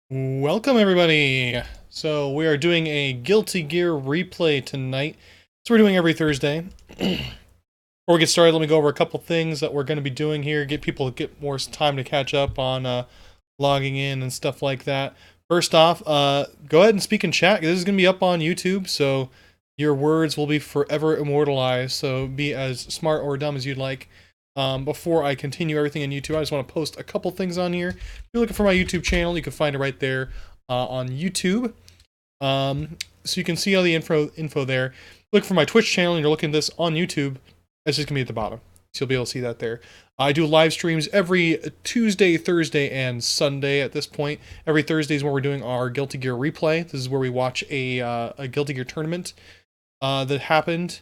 Welcome everybody! So we are doing a Guilty Gear replay tonight. So we're doing every Thursday. Before we get started, let me go over a couple things that we're going to be doing here. Get people to get more time to catch up on logging in and stuff like that. First off, go ahead and speak in chat. This is going to be up on YouTube, so your words will be forever immortalized. So be as smart or dumb as you'd like. Before I continue everything on YouTube, I just want to post a couple things on here. If you're looking for my YouTube channel, you can find it right there on YouTube. So you can see all the info there. Look for my Twitch channel and you're looking at this on YouTube. It's just going to be at the bottom. So you'll be able to see that there. I do live streams every Tuesday, Thursday, and Sunday at this point. Every Thursday is when we're doing our Guilty Gear replay. This is where we watch a Guilty Gear tournament that happened.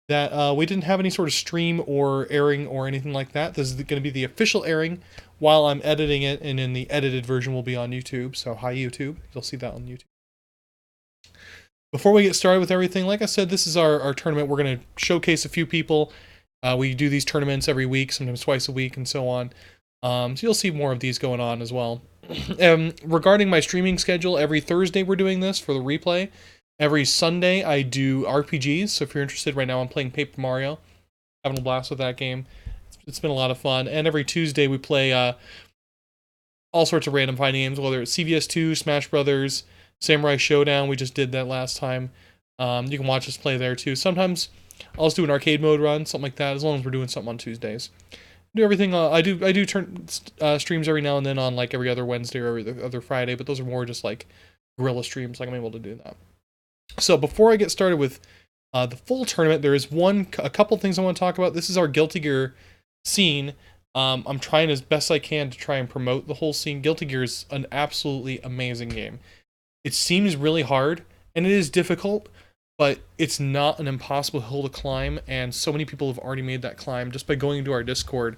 That we didn't have any sort of stream or airing or anything like that. This is going to be the official airing while I'm editing it, and then the edited version will be on YouTube. So hi YouTube, you'll see that on YouTube. Before we get started with everything, like I said, this is our tournament. We're going to showcase a few people. We do these tournaments every week, sometimes twice a week, and so on. So you'll see more of these going on as well. Regarding my streaming schedule, every Thursday we're doing this for the replay. Every Sunday, I do RPGs, so if you're interested, right now I'm playing Paper Mario. Having a blast with that game. It's been a lot of fun. And every Tuesday, we play all sorts of random fighting games, whether it's CVS2, Smash Brothers, Samurai Showdown. We just did that last time. You can watch us play there, too. Sometimes I'll just do an arcade mode run, something like that, as long as we're doing something on Tuesdays. Do everything. I do turn streams every now and then on, like, every other Wednesday or every other Friday, but those are more just, like, guerrilla streams, like I'm able to do that. So before I get started with the full tournament, there is a couple things I want to talk about. This is our Guilty Gear scene. I'm trying as best I can to try and promote the whole scene. Guilty Gear is an absolutely amazing game. It seems really hard, and it is difficult, but it's not an impossible hill to climb, and so many people have already made that climb just by going into our Discord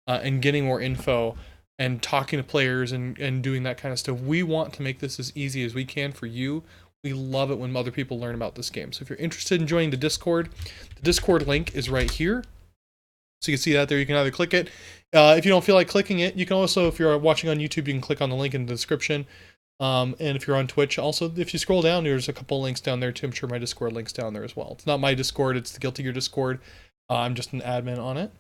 and getting more info and talking to players and doing that kind of stuff. We want to make this as easy as we can for you. We love it when other people learn about this game. So if you're interested in joining the Discord link is right here. So you can see that there. You can either click it. If you don't feel like clicking it, you can also, if you're watching on YouTube, you can click on the link in the description. And if you're on Twitch, also, if you scroll down, there's a couple links down there too. I'm sure my Discord link's down there as well. It's not my Discord, it's the Guilty Gear Discord. I'm just an admin on it.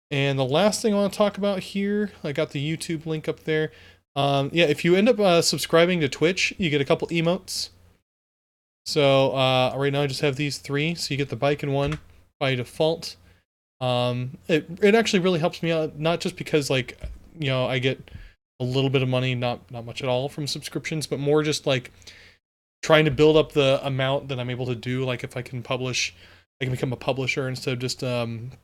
And the last thing I want to talk about here, I got the YouTube link up there. Yeah, if you end up subscribing to Twitch, you get a couple emotes. So right now I just have these three, so you get the bike in one by default. It actually really helps me out, not just because, like, you know, I get a little bit of money, not much at all from subscriptions, but more just like trying to build up the amount that I'm able to do. Like if I can publish, I can become a publisher instead of just an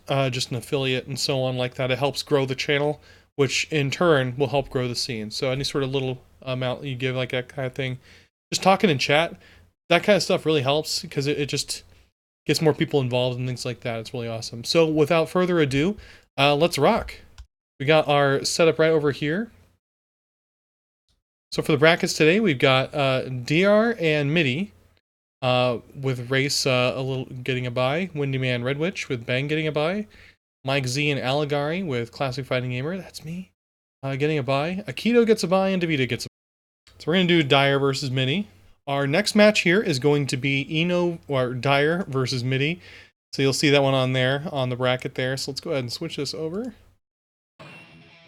affiliate and so on like that. It helps grow the channel, which in turn will help grow the scene. So any sort of little amount you give, like that kind of thing. Just talking in chat, that kind of stuff really helps because it just gets more people involved and things like that. It's really awesome. So without further ado, let's rock. We got our setup right over here. So for the brackets today, we've got Diar and Midi with Reis a little getting a bye. Windyman Red Witch with Bang getting a bye. Mike Z and Aligari with ClassicFightingGamer. That's me. Getting a bye. Akito gets a bye and Davida gets a bye. So we're going to do Diar versus Midi. Our next match here is going to be Diar versus Midi. So you'll see that one on there, on the bracket there. So let's go ahead and switch this over.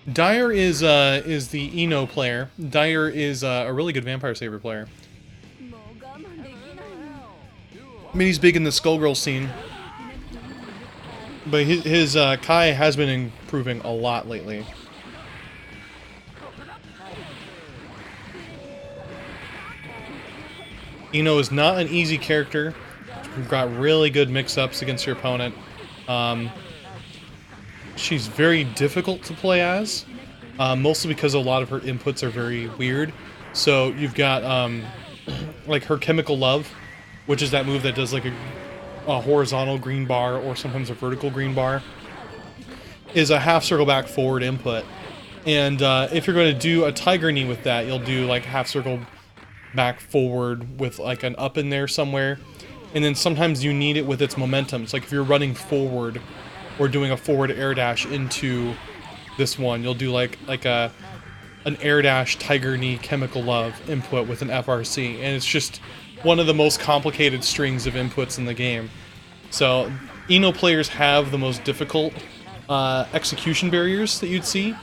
Diar is the Eno player. Diar is a really good Vampire Saber player. Midi's big in the Skullgirl scene. But his Kai has been improving a lot lately. Eno is not an easy character. You've got really good mix-ups against your opponent. She's very difficult to play as, mostly because a lot of her inputs are very weird. So you've got like her Chemical Love, which is that move that does like a horizontal green bar or sometimes a vertical green bar, is a half circle back forward input. And if you're going to do a Tiger Knee with that, you'll do like half circle back forward with like an up in there somewhere, and then sometimes you need it with its momentum. It's like if you're running forward or doing a forward air dash into this one, you'll do like a an air dash tiger knee chemical love input with an FRC, and it's just one of the most complicated strings of inputs in the game. So Eno players have the most difficult execution barriers that you'd see.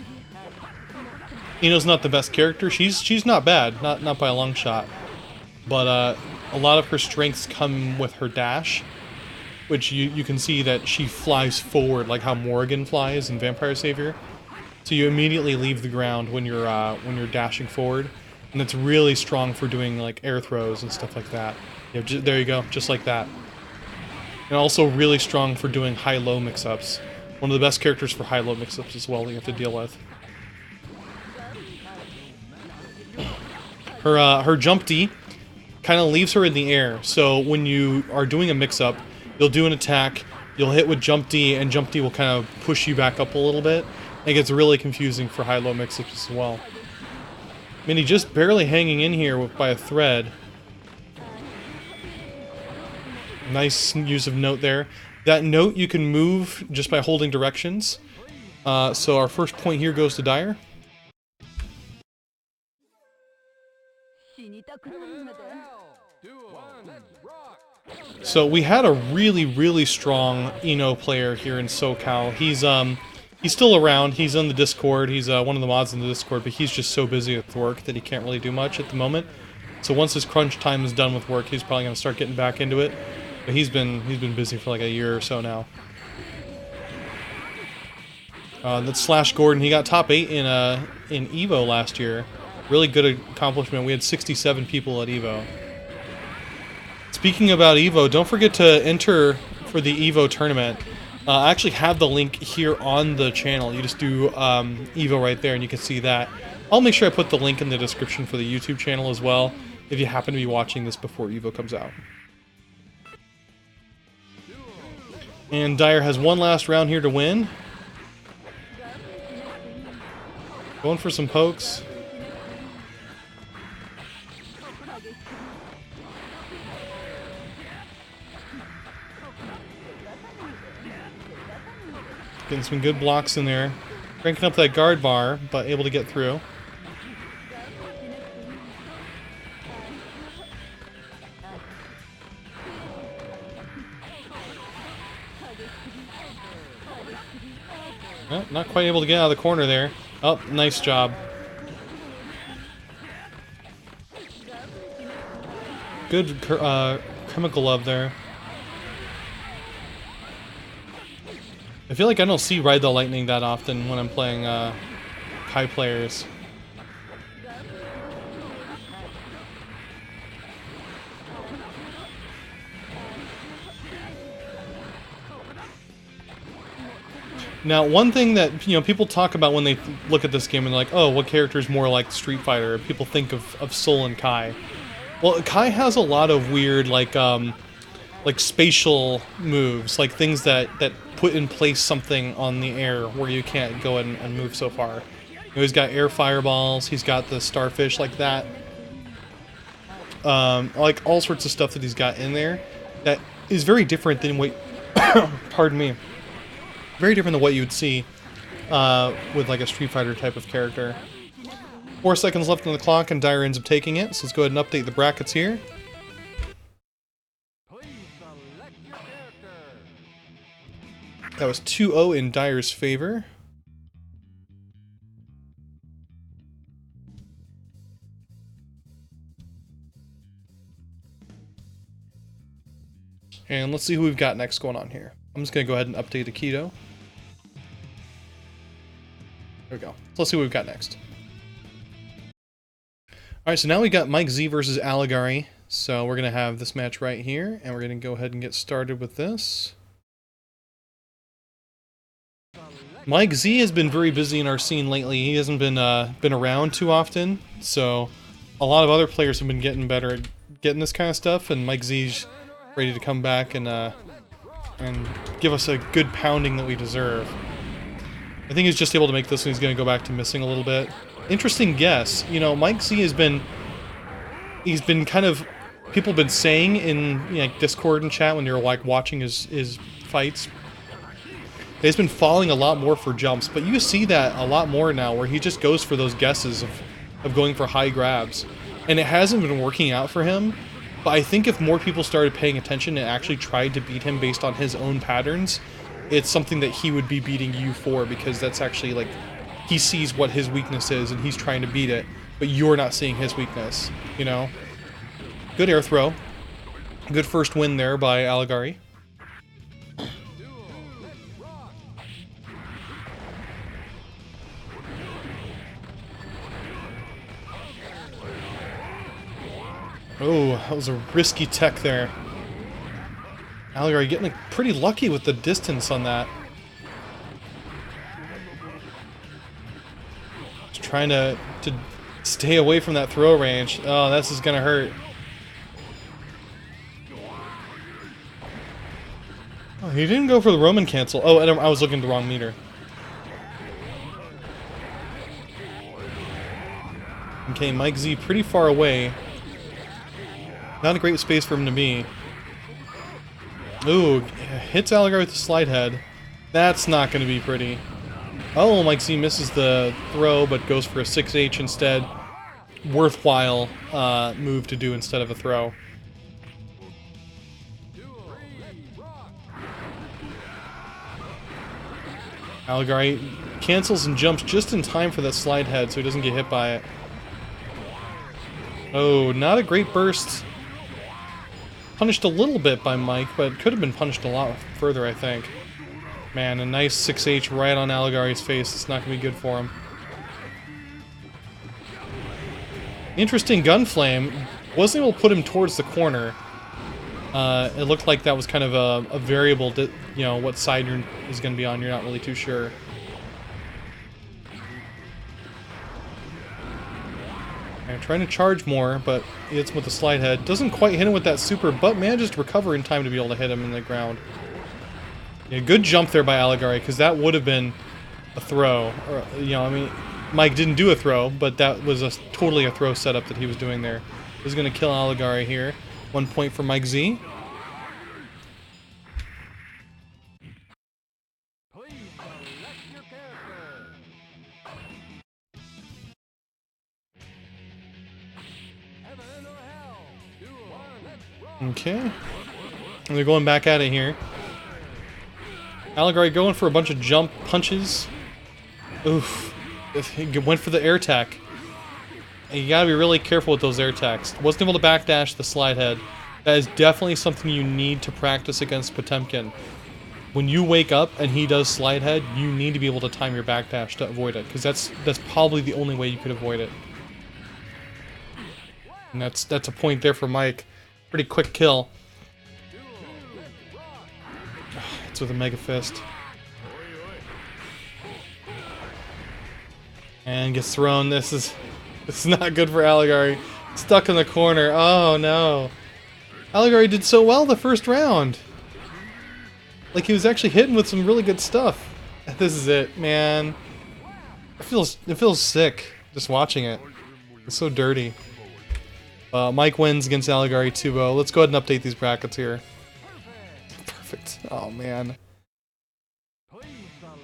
Eno's not the best character. She's not bad, not by a long shot, but a lot of her strengths come with her dash, which you can see that she flies forward like how Morrigan flies in Vampire Savior. So you immediately leave the ground when you're dashing forward, and it's really strong for doing like air throws and stuff like that. There you go, just like that. And also really strong for doing high-low mix-ups. One of the best characters for high-low mix-ups as well that you have to deal with. Her jump D kind of leaves her in the air, so when you are doing a mix-up, you'll do an attack, you'll hit with jump D, and jump D will kind of push you back up a little bit. It gets really confusing for high-low mix-ups as well. Midi just barely hanging in here by a thread. Nice use of note there. That note you can move just by holding directions. So our first point here goes to Diar. So we had a really strong Eno player here in SoCal. He's still around. He's on the Discord. He's one of the mods in the Discord, but he's just so busy with work that he can't really do much at the moment. So once his crunch time is done with work, he's probably going to start getting back into it. But he's been busy for like a year or so now. That's Slash Gordon. He got top 8 in Evo last year. Really good accomplishment. We had 67 people at Evo. Speaking about Evo, don't forget to enter for the Evo tournament. I actually have the link here on the channel. You just do Evo right there and you can see that. I'll make sure I put the link in the description for the YouTube channel as well, if you happen to be watching this before Evo comes out. And Diar has one last round here to win. Going for some pokes. Getting some good blocks in there. Cranking up that guard bar, but able to get through. Oh, not quite able to get out of the corner there. Oh, nice job. Good chemical love there. I feel like I don't see Ride the Lightning that often when I'm playing Ky players. Now, one thing that people talk about when they look at this game and they're like, "Oh, what character is more like Street Fighter?" People think of Soul and Ky. Well, Ky has a lot of weird like spatial moves, like things that put in place something on the air where you can't go and move so far. He's got air fireballs. He's got the starfish like that. Like all sorts of stuff that he's got in there that is very different than what. Pardon me. Very different than what you would see with like a Street Fighter type of character. 4 seconds left on the clock and Diar ends up taking it, so let's go ahead and update the brackets here. That was 2-0 in Diar's favor. And let's see who we've got next going on here. I'm just going to go ahead and update Akito. There we go. So let's see what we've got next. Alright, so now we got Mike Z versus Aligari. So we're going to have this match right here, and we're going to go ahead and get started with this. Mike Z has been very busy in our scene lately. He hasn't been around too often, so a lot of other players have been getting better at getting this kind of stuff, and Mike Z's ready to come back and give us a good pounding that we deserve. I think he's just able to make this, and he's going to go back to missing a little bit. Interesting guess. Mike Z has been... He's been kind of... People have been saying in Discord and chat when they're like watching his fights, he's been falling a lot more for jumps, but you see that a lot more now where he just goes for those guesses of of going for high grabs. And it hasn't been working out for him, but I think if more people started paying attention and actually tried to beat him based on his own patterns, it's something that he would be beating you for, because that's actually like, he sees what his weakness is and he's trying to beat it, but you're not seeing his weakness, you know? Good air throw. Good first win there by Aligari. Oh, that was a risky tech there. Aligari getting pretty lucky with the distance on that. Just trying to stay away from that throw range. Oh, this is gonna hurt. Oh, he didn't go for the Roman cancel. Oh, I was looking at the wrong meter. Okay, Mike Z pretty far away. Not a great space for him to be. Ooh, hits Aligari with the slide head. That's not going to be pretty. Oh, Mike Z misses the throw, but goes for a 6H instead. Worthwhile move to do instead of a throw. Aligari cancels and jumps just in time for that slide head so he doesn't get hit by it. Oh, not a great burst. Punished a little bit by Mike, but could have been punished a lot further, I think. Man, a nice 6H right on Aligari's face. It's not going to be good for him. Interesting gun flame. Wasn't able to put him towards the corner. It looked like that was kind of a variable, you know, what side is going to be on. You're not really too sure. And trying to charge more, but hits with the slide head. Doesn't quite hit him with that super, but manages to recover in time to be able to hit him in the ground. Yeah, good jump there by Aligari, because that would have been a throw. Or, you know, I mean, Mike didn't do a throw, but that was totally a throw setup that he was doing there. He's going to kill Aligari here. 1 point for Mike Z. Okay. And they're going back at it here. Aligari going for a bunch of jump punches. Oof. He went for the air tack. And you gotta be really careful with those air tacks. Wasn't able to backdash the slide head. That is definitely something you need to practice against Potemkin. When you wake up and he does slide head, you need to be able to time your backdash to avoid it, because that's probably the only way you could avoid it. And that's a point there for Mike. Pretty quick kill. It's with a Mega Fist. And gets thrown. This is not good for Aligari. Stuck in the corner. Oh no. Aligari did so well the first round. Like, he was actually hitting with some really good stuff. This is it, man. It feels sick just watching it. It's so dirty. Mike wins against Aligari 2-0. Let's go ahead and update these brackets here. Perfect. Oh, man.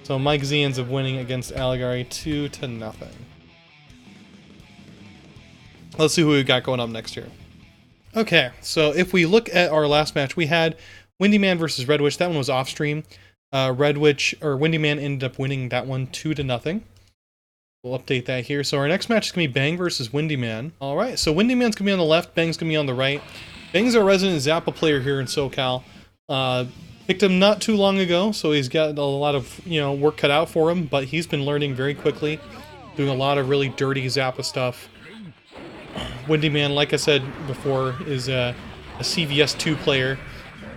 So Mike Z ends up winning against Aligari 2-0. Let's see who we got going up next here. Okay, so if we look at our last match, we had Windyman versus Red Witch. That one was off stream. Windyman ended up winning that one 2-0. We'll update that here. So our next match is going to be Bang versus Windyman. Alright, so Windyman's going to be on the left, Bang's going to be on the right. Bang's our resident Zappa player here in SoCal. Picked him not too long ago, so he's got a lot of, you know, work cut out for him, but he's been learning very quickly, doing a lot of really dirty Zappa stuff. Windyman, like I said before, is a CVS 2 player.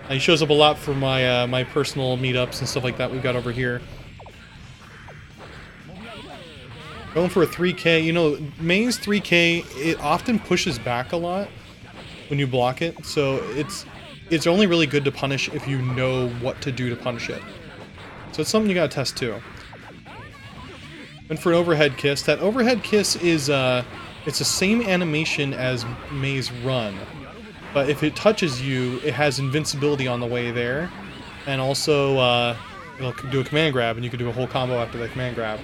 He shows up a lot for my my personal meetups and stuff like that we've got over here. Going for a 3K. You know, Main's 3K, it often pushes back a lot when you block it, so it's only really good to punish if you know what to do to punish it. So it's something you gotta test too. And for an overhead kiss, that overhead kiss is it's the same animation as May's run, but if it touches you, it has invincibility on the way there, and also it'll do a command grab, and you can do a whole combo after the command grab.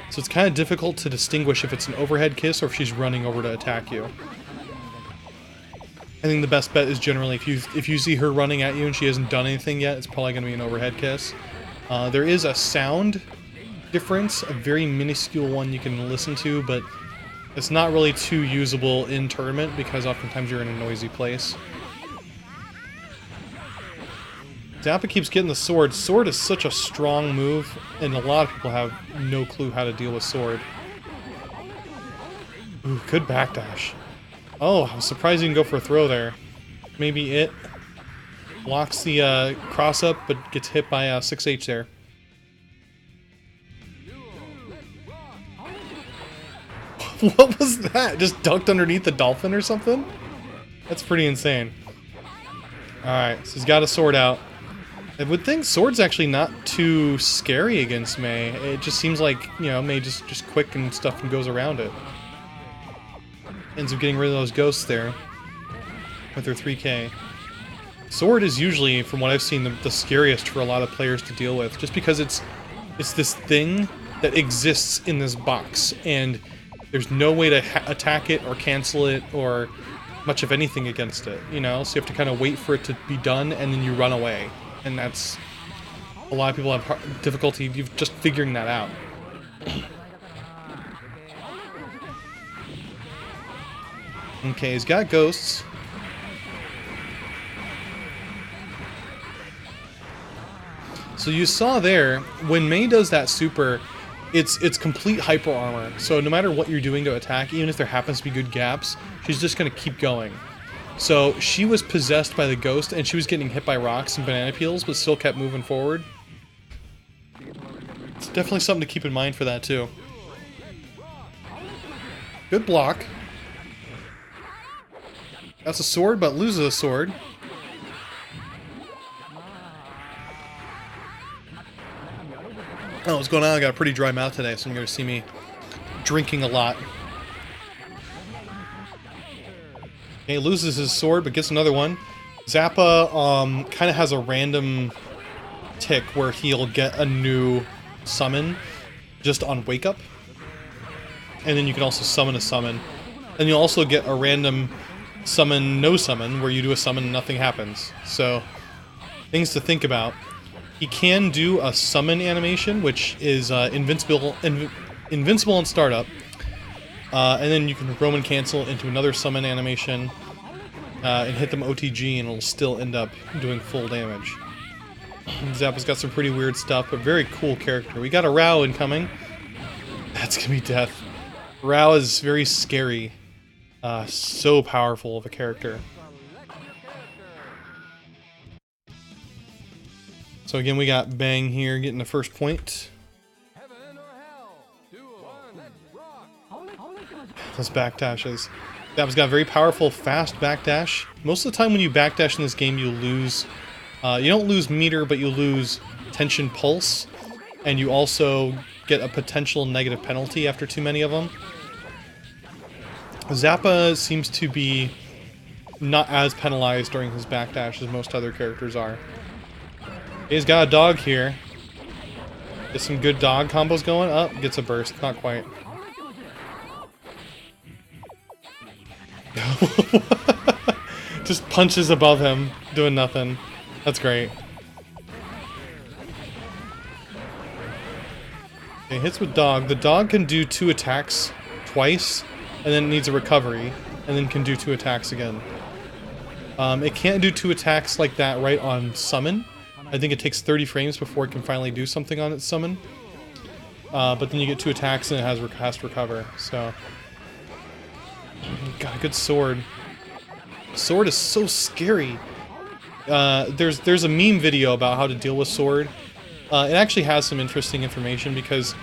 So it's kind of difficult to distinguish if it's an overhead kiss or if she's running over to attack you. I think the best bet is generally if you see her running at you and she hasn't done anything yet, it's probably going to be an overhead kiss. There is a sound difference, a very minuscule one you can listen to, but it's not really too usable in tournament because oftentimes you're in a noisy place. Zappa keeps getting the sword. Sword is such a strong move, and a lot of people have no clue how to deal with sword. Ooh, good backdash. Oh, I was surprised you can go for a throw there. Maybe it blocks the cross-up, but gets hit by 6H there. What was that? Just ducked underneath the dolphin or something? That's pretty insane. Alright, so he's got a sword out. I would think sword's actually not too scary against Mei. It just seems like, you know, Mei just quick and stuff and goes around it. Ends up getting rid of those ghosts there with her 3K. Sword is usually, from what I've seen, the scariest for a lot of players to deal with, just because it's this thing that exists in this box, and there's no way to attack it or cancel it or much of anything against it, you know? So you have to kind of wait for it to be done, and then you run away. And that's... a lot of people have difficulty just figuring that out. Okay, he's got ghosts. So you saw there, when Mei does that super, it's complete hyper armor. So no matter what you're doing to attack, even if there happens to be good gaps, she's just going to keep going. So she was possessed by the ghost, and she was getting hit by rocks and banana peels, but still kept moving forward. It's definitely something to keep in mind for that, too. Good block. That's a sword, but loses a sword. Oh, what's going on? I got a pretty dry mouth today, so you're going to see me drinking a lot. Okay, loses his sword, but gets another one. Zappa kind of has a random tick where he'll get a new summon just on wake up. And then you can also summon a summon. And you'll also get a random summon, no summon, where you do a summon and nothing happens. So, things to think about. He can do a summon animation, which is invincible in startup. And then you can Roman cancel into another summon animation and hit them OTG, and it'll still end up doing full damage. Zappa's got some pretty weird stuff, but very cool character. We got a Rao incoming. That's gonna be death. Rao is very scary. So powerful of a character. So again, we got Bang here getting the first point. Those backdashes. Zappa's got a very powerful, fast backdash. Most of the time when you backdash in this game, you lose... you don't lose meter, but you lose tension pulse. And you also get a potential negative penalty after too many of them. Zappa seems to be not as penalized during his backdash as most other characters are. He's got a dog here. Get some good dog combos going. Oh, gets a burst. Not quite. Just punches above him, doing nothing. That's great. Okay, hits with dog. The dog can do 2 attacks twice, and then it needs a recovery, and then can do 2 attacks again. It can't do 2 attacks like that right on summon. I think it takes 30 frames before it can finally do something on its summon. But then you get 2 attacks and it has to recover, so... Got a good sword. Sword is so scary. There's a meme video about how to deal with sword. It actually has some interesting information because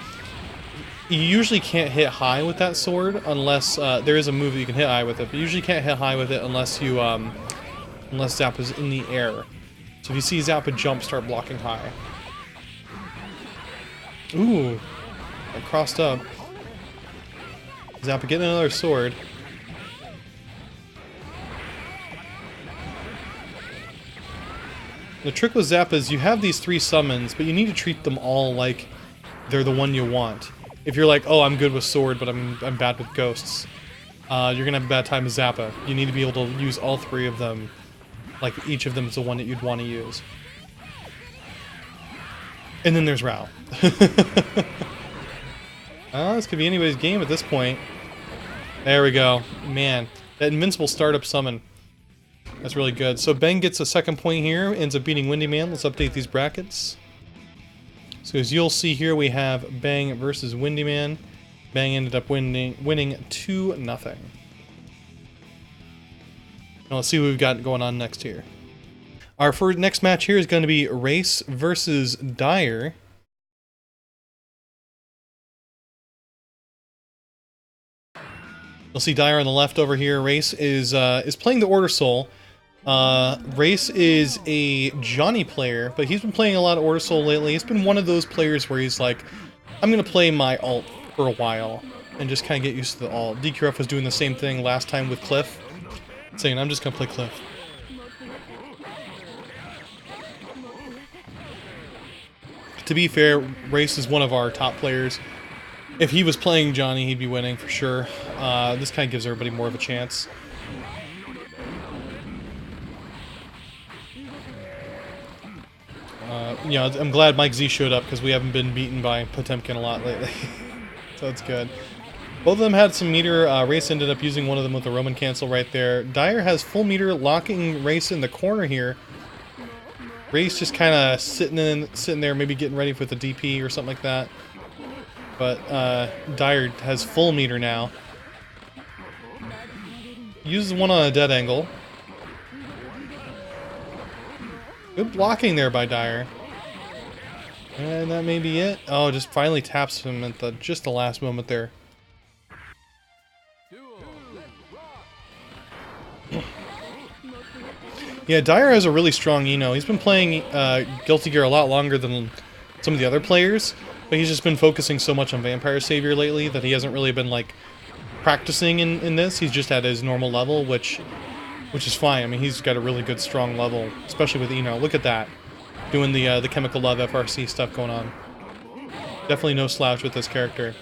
you usually can't hit high with that sword unless there is a move that you can hit high with it, but you usually can't hit high with it unless you unless Zappa's in the air. So if you see Zappa jump, start blocking high. Ooh, I crossed up. Zappa getting another sword. The trick with Zappa is you have these 3 summons, but you need to treat them all like they're the one you want. if you're like, oh, I'm good with sword, but I'm bad with ghosts, you're gonna have a bad time with Zappa. You need to be able to use all three of them. Like, each of them is the one that you'd want to use. And then there's Rao. This could be anybody's game at this point. There we go. Man, that invincible startup summon. That's really good. So Ben gets a second point here, ends up beating Windyman. Let's update these brackets. So as you'll see here, we have Bang versus Windyman. Bang ended up winning 2-0. Now let's see what we've got going on next here. Our first next match here is going to be Reis versus Diar. You'll see Diar on the left over here. Reis is playing the Order Soul. Reis is a Johnny player, but he's been playing a lot of Order Soul lately. He's been one of those players where he's like, I'm going to play my alt for a while and just kind of get used to the alt. DQF was doing the same thing last time with Cliff, saying, I'm just going to play Cliff. To be fair, Reis is one of our top players. If he was playing Johnny, he'd be winning for sure. This kind of gives everybody more of a chance. You know, I'm glad Mike Z showed up because we haven't been beaten by Potemkin a lot lately. So it's good. Both of them had some meter. Reis ended up using one of them with a Roman cancel right there. Diar has full meter, locking Reis in the corner here. Reis just kind of sitting there, maybe getting ready for the DP or something like that. But Diar has full meter now. Uses one on a dead angle. Good blocking there by Diar. And that may be it. Oh, just finally taps him at just the last moment there. Yeah, Diar has a really strong Eno. He's been playing Guilty Gear a lot longer than some of the other players, but he's just been focusing so much on Vampire Savior lately that he hasn't really been like practicing in this. He's just at his normal level, which is fine. I mean, he's got a really good strong level, especially with Eno. Look at that, doing the Chemical Love FRC stuff going on. Definitely no slouch with this character.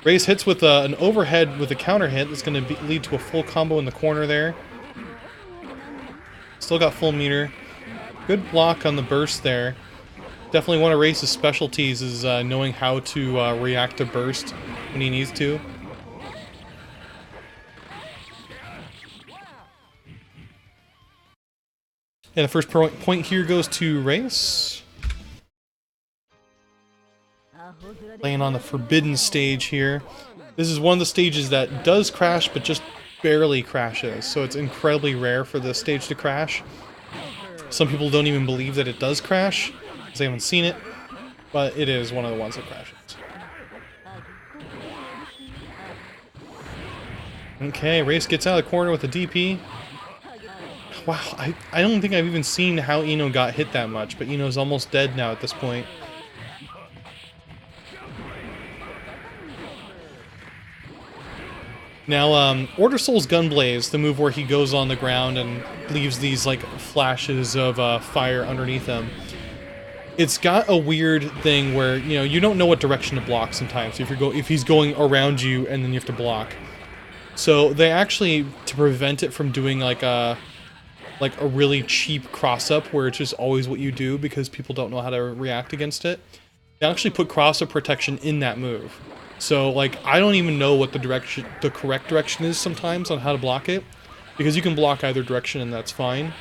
Reis hits with an overhead with a counter hit that's going to lead to a full combo in the corner there. Still got full meter. Good block on the burst there. Definitely one of Reis' specialties is knowing how to react to burst when he needs to. And the first point here goes to Reis. Playing on the forbidden stage here. This is one of the stages that does crash, but just barely crashes. So it's incredibly rare for this stage to crash. Some people don't even believe that it does crash, because they haven't seen it. But it is one of the ones that crashes. Okay, Reis gets out of the corner with a DP. Wow, I don't think I've even seen how Eno got hit that much, but Eno's almost dead now at this point. Now, Order Soul's Gunblaze, the move where he goes on the ground and leaves these, like, flashes of fire underneath him. It's got a weird thing where, you know, you don't know what direction to block sometimes if he's going around you and then you have to block. So they actually, to prevent it from doing, like a really cheap cross-up where it's just always what you do because people don't know how to react against it, they actually put cross-up protection in that move. So, like, I don't even know what the correct direction is sometimes on how to block it, because you can block either direction and that's fine.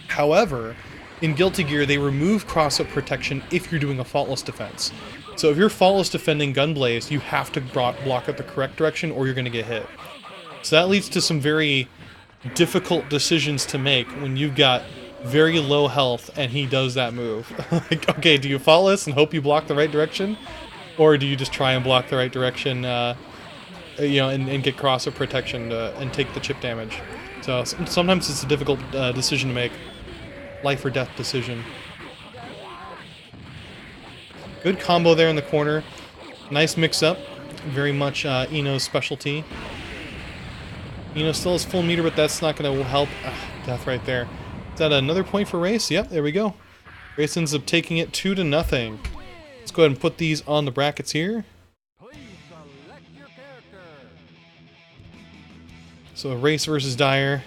However, in Guilty Gear, they remove cross-up protection if you're doing a faultless defense. So if you're faultless defending Gunblaze, you have to block it the correct direction or you're going to get hit. So that leads to some very difficult decisions to make when you've got very low health and he does that move. Like, okay, do you faultless and hope you block the right direction? Or do you just try and block the right direction, you know, and get cross-up protection and take the chip damage? So sometimes it's a difficult decision to make. Life or death decision. Good combo there in the corner. Nice mix-up. Very much Eno's specialty. Eno still has full meter, but that's not going to help. Death right there. Is that another point for Reis? Yep, there we go. Reis ends up taking it 2-0. Let's go ahead and put these on the brackets here. So Reis versus Diar.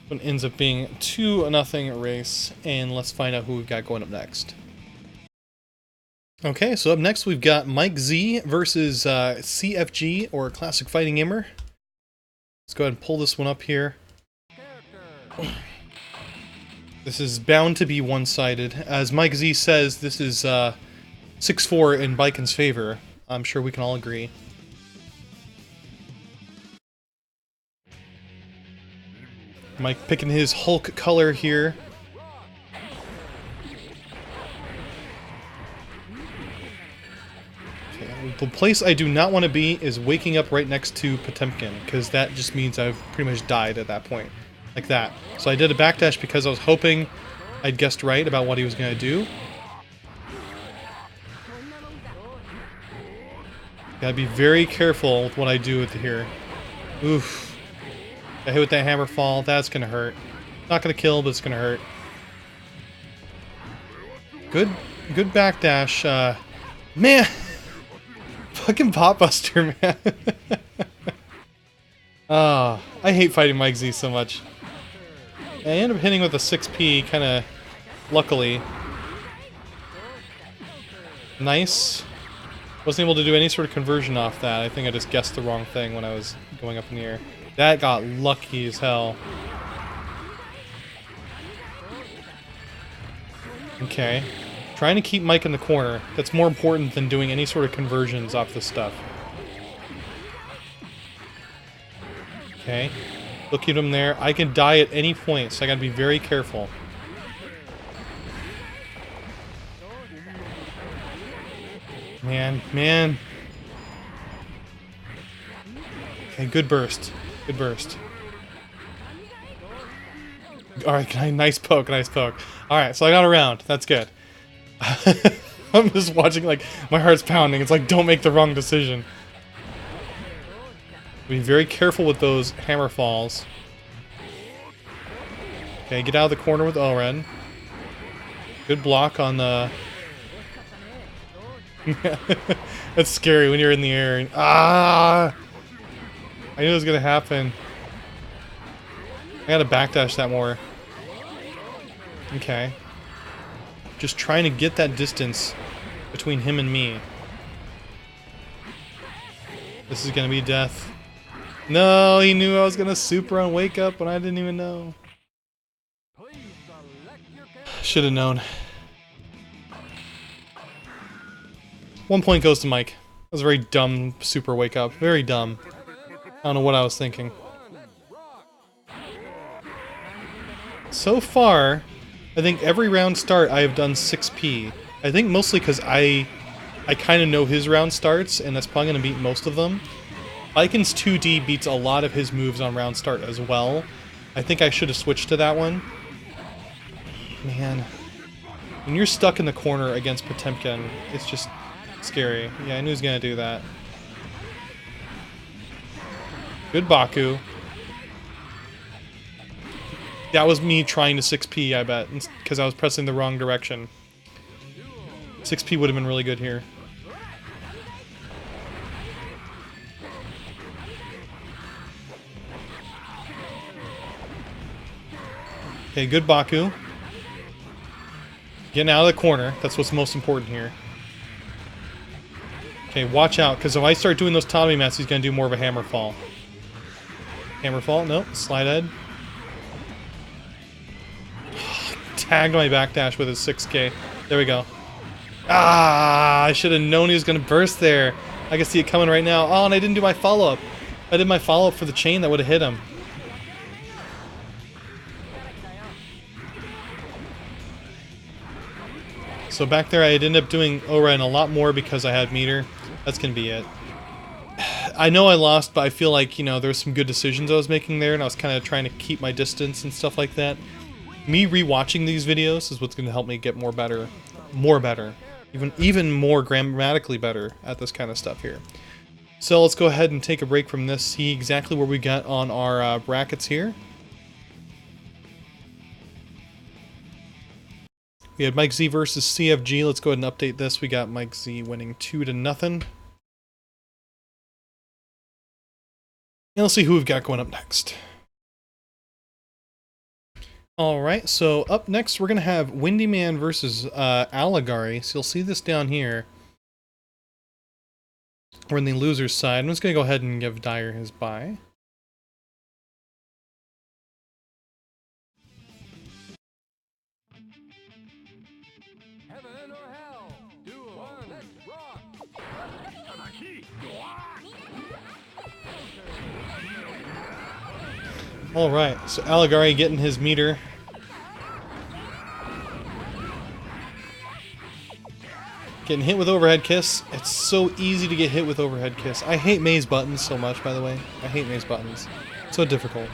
One ends up being 2-0 Reis, and let's find out who we've got going up next. Okay, so up next we've got Mike Z versus CFG, or Classic Fighting Gamer. Let's go ahead and pull this one up here. This is bound to be one-sided. As Mike Z says, this is 6-4 in Biken's favor. I'm sure we can all agree. Mike picking his Hulk color here. Okay, the place I do not want to be is waking up right next to Potemkin, because that just means I've pretty much died at that point. Like that. So I did a backdash because I was hoping I'd guessed right about what he was going to do. Gotta be very careful with what I do with here. Oof. I hit with that hammer fall, that's gonna hurt. Not gonna kill, but it's gonna hurt. Good backdash. Man! Fucking Potbuster, man. Ah, I hate fighting Mike Z so much. I end up hitting with a 6P, kinda luckily. Nice. Wasn't able to do any sort of conversion off that. I think I just guessed the wrong thing when I was going up in the air. That got lucky as hell. Okay. Trying to keep Mike in the corner. That's more important than doing any sort of conversions off this stuff. Okay. Look at him there. I can die at any point, so I gotta be very careful. Man. Okay, good burst. Good burst. Alright, nice poke. Alright, so I got a round. That's good. I'm just watching, like, my heart's pounding. It's like, don't make the wrong decision. Be very careful with those hammer falls. Okay, get out of the corner with Oren. Good block on the... That's scary when you're in the air. And, ah! I knew it was gonna happen. I gotta backdash that more. Okay. Just trying to get that distance between him and me. This is gonna be death. No, he knew I was gonna super on wake up and I didn't even know. Should have known. 1 point goes to Mike. That was a very dumb super wake up. Very dumb. I don't know what I was thinking. So far, I think every round start I have done 6P. I think mostly because I kind of know his round starts, and that's probably going to beat most of them. Biken's 2D beats a lot of his moves on round start as well. I think I should have switched to that one. Man. When you're stuck in the corner against Potemkin, it's just scary. Yeah, I knew he was going to do that. Good Baku. That was me trying to 6P, I bet, because I was pressing the wrong direction. 6P would have been really good here. Okay, good Baku. Getting out of the corner. That's what's most important here. Okay, watch out, because if I start doing those Tommy mats, he's going to do more of a hammer fall. Hammer fall? Nope. Slide head. Tagged my backdash with his 6K. There we go. Ah! I should have known he was going to burst there. I can see it coming right now. Oh, and I didn't do my follow-up. If I did my follow-up for the chain, that would have hit him. So back there, I'd end up doing Oren a lot more because I had meter. That's going to be it. I know I lost, but I feel like, you know, there were some good decisions I was making there, and I was kind of trying to keep my distance and stuff like that. Me rewatching these videos is what's going to help me get more better, even more grammatically better at this kind of stuff here. So let's go ahead and take a break from this, see exactly where we got on our brackets here. We had Mike Z versus CFG. Let's go ahead and update this. We got Mike Z winning 2-0. And let's see who we've got going up next. Alright, so up next we're going to have Windyman versus Aligari. So you'll see this down here. We're in the loser's side. I'm just going to go ahead and give Diar his bye. Heaven or hell? Duo. Let's rock. Alright, so Aligari getting his meter. Getting hit with overhead kiss. It's so easy to get hit with overhead kiss. I hate maze buttons so much, by the way. I hate maze buttons. So difficult.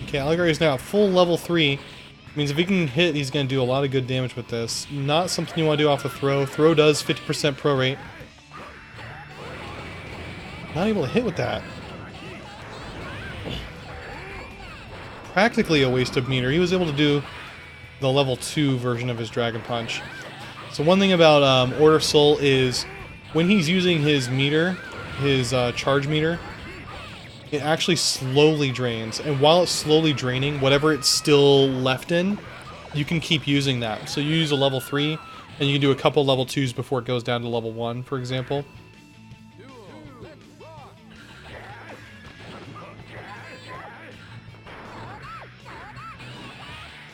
Okay, Aligari is now at full level 3. Means if he can hit, he's going to do a lot of good damage with this. Not something you want to do off a throw. Throw does 50% pro rate. Not able to hit with that. Practically a waste of meter. He was able to do the level 2 version of his Dragon Punch. So one thing about Order Soul is when he's using his meter, his charge meter, it actually slowly drains. And while it's slowly draining, whatever it's still left in, you can keep using that. So you use a level 3, and you can do a couple level 2s before it goes down to level 1, for example.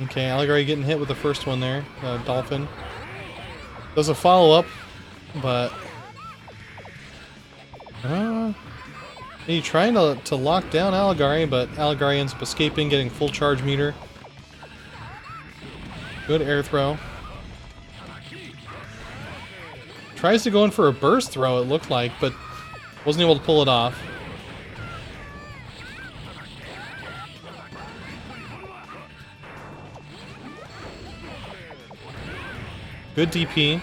Okay, Aligari getting hit with the first one there, Dolphin. Does a follow-up, but... he's trying to lock down Aligari, but Aligari ends up escaping, getting full charge meter. Good air throw. Tries to go in for a burst throw, it looked like, but wasn't able to pull it off. Good DP.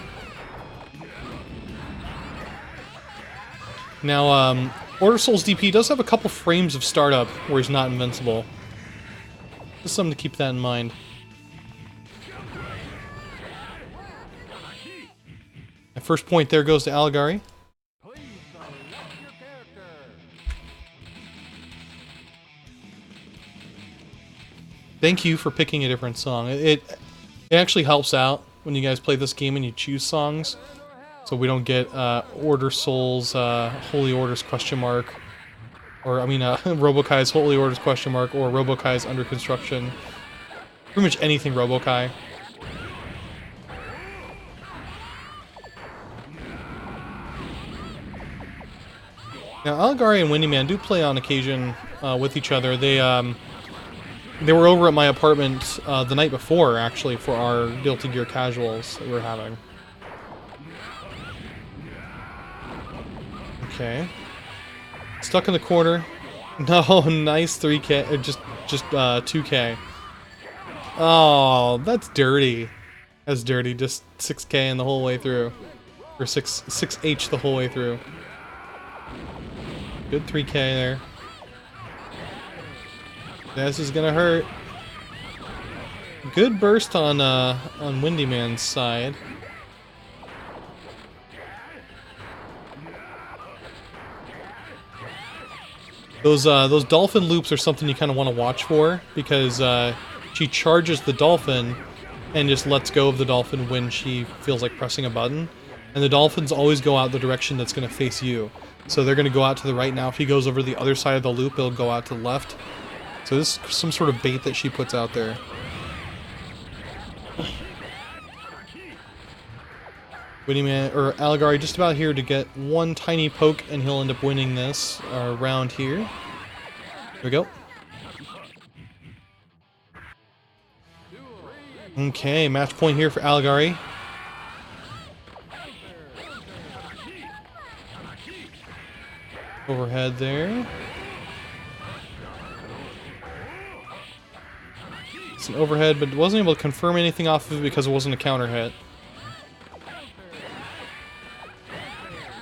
Now, Order Soul's DP does have a couple frames of startup where he's not invincible. Just something to keep that in mind. My first point there goes to Aligari. Thank you for picking a different song. It actually helps out when you guys play this game and you choose songs, so we don't get Order Soul's Holy Orders question mark, or I mean Robo-Ky's Holy Orders question mark, or Robo-Ky's Under Construction. Pretty much anything Robo-Ky. Now Aligari and Windyman do play on occasion with each other. They were over at my apartment the night before, actually, for our Guilty Gear casuals that we were having. Okay. Stuck in the corner. No, nice 3K, just 2K. Oh, that's dirty. That's dirty, just 6K in the whole way through. Or 6H the whole way through. Good 3K there. This is gonna hurt. Good burst on Windyman's side. Those dolphin loops are something you kind of want to watch for, because she charges the dolphin and just lets go of the dolphin when she feels like pressing a button. And the dolphins always go out the direction that's going to face you. So they're going to go out to the right now. If he goes over to the other side of the loop, it'll go out to the left. So this is some sort of bait that she puts out there. Windyman, or Aligari, just about here to get one tiny poke, and he'll end up winning this round here. Here we go. Okay, match point here for Aligari. Overhead there. It's an overhead, but wasn't able to confirm anything off of it because it wasn't a counter hit.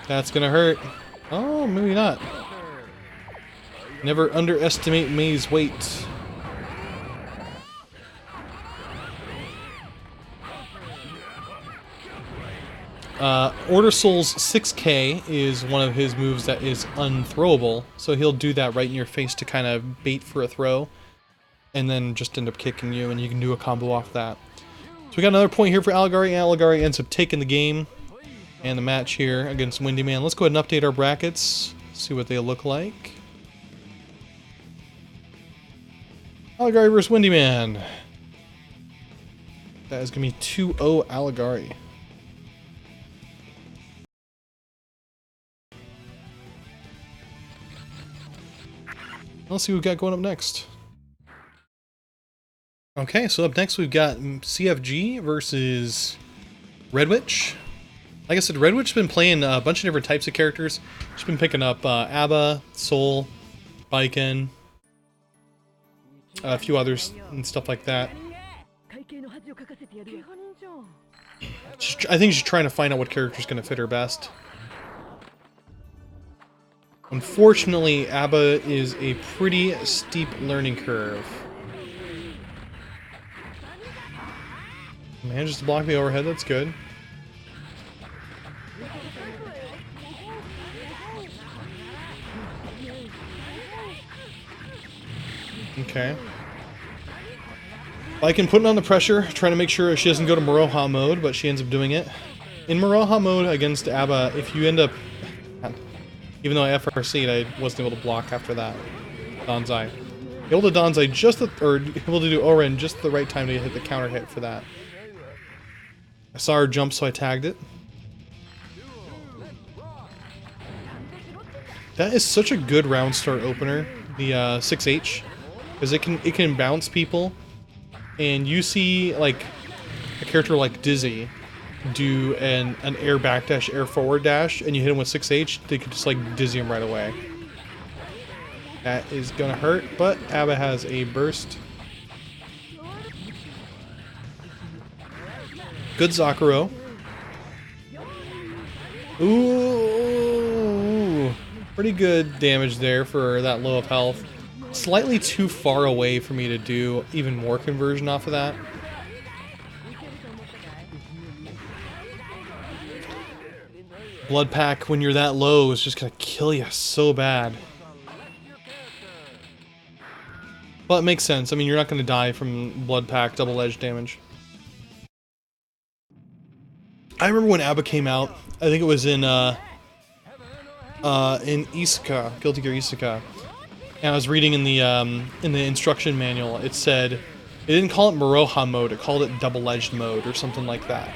That's gonna hurt. Oh, maybe not. Never underestimate May's weight. Order Soul's 6K is one of his moves that is unthrowable, so he'll do that right in your face to kind of bait for a throw, and then just end up kicking you, and you can do a combo off that. So we got another point here for Aligari, and Aligari ends up taking the game and the match here against Windyman. Let's go ahead and update our brackets, see what they look like. Aligari versus Windyman. That is going to be 2-0 Aligari. Let's see what we've got going up next. Okay, so up next we've got CFG versus Red Witch. Like I said, Red Witch's been playing a bunch of different types of characters. She's been picking up Abba, Soul, Baiken, a few others and stuff like that. I think she's trying to find out what character's going to fit her best. Unfortunately, Abba is a pretty steep learning curve. Manages to block the overhead, that's good. Okay. Baiken putting on the pressure, trying to make sure she doesn't go to Maroha mode, but she ends up doing it. In Maroha mode against Abba, if you end up... Even though I FRC'd, I wasn't able to block after that. Danzai. Able to Danzai just the... or able to do Oren just the right time to hit the counter hit for that. I saw her jump, so I tagged it. That is such a good round start opener, the 6H. Because it can bounce people. And you see, like, a character like Dizzy do an air backdash, air forward dash, and you hit him with 6H, they could just, like, Dizzy him right away. That is gonna hurt, but Abba has a burst. Good Zakuro. Ooh! Pretty good damage there for that low of health. Slightly too far away for me to do even more conversion off of that. Blood Pack, when you're that low, is just gonna kill you so bad. But it makes sense. I mean, you're not gonna die from Blood Pack double-edged damage. I remember when Abba came out. I think it was in Isekai, Guilty Gear Isekai. And I was reading in the instruction manual. It said it didn't call it Maroha mode. It called it double-edged mode or something like that.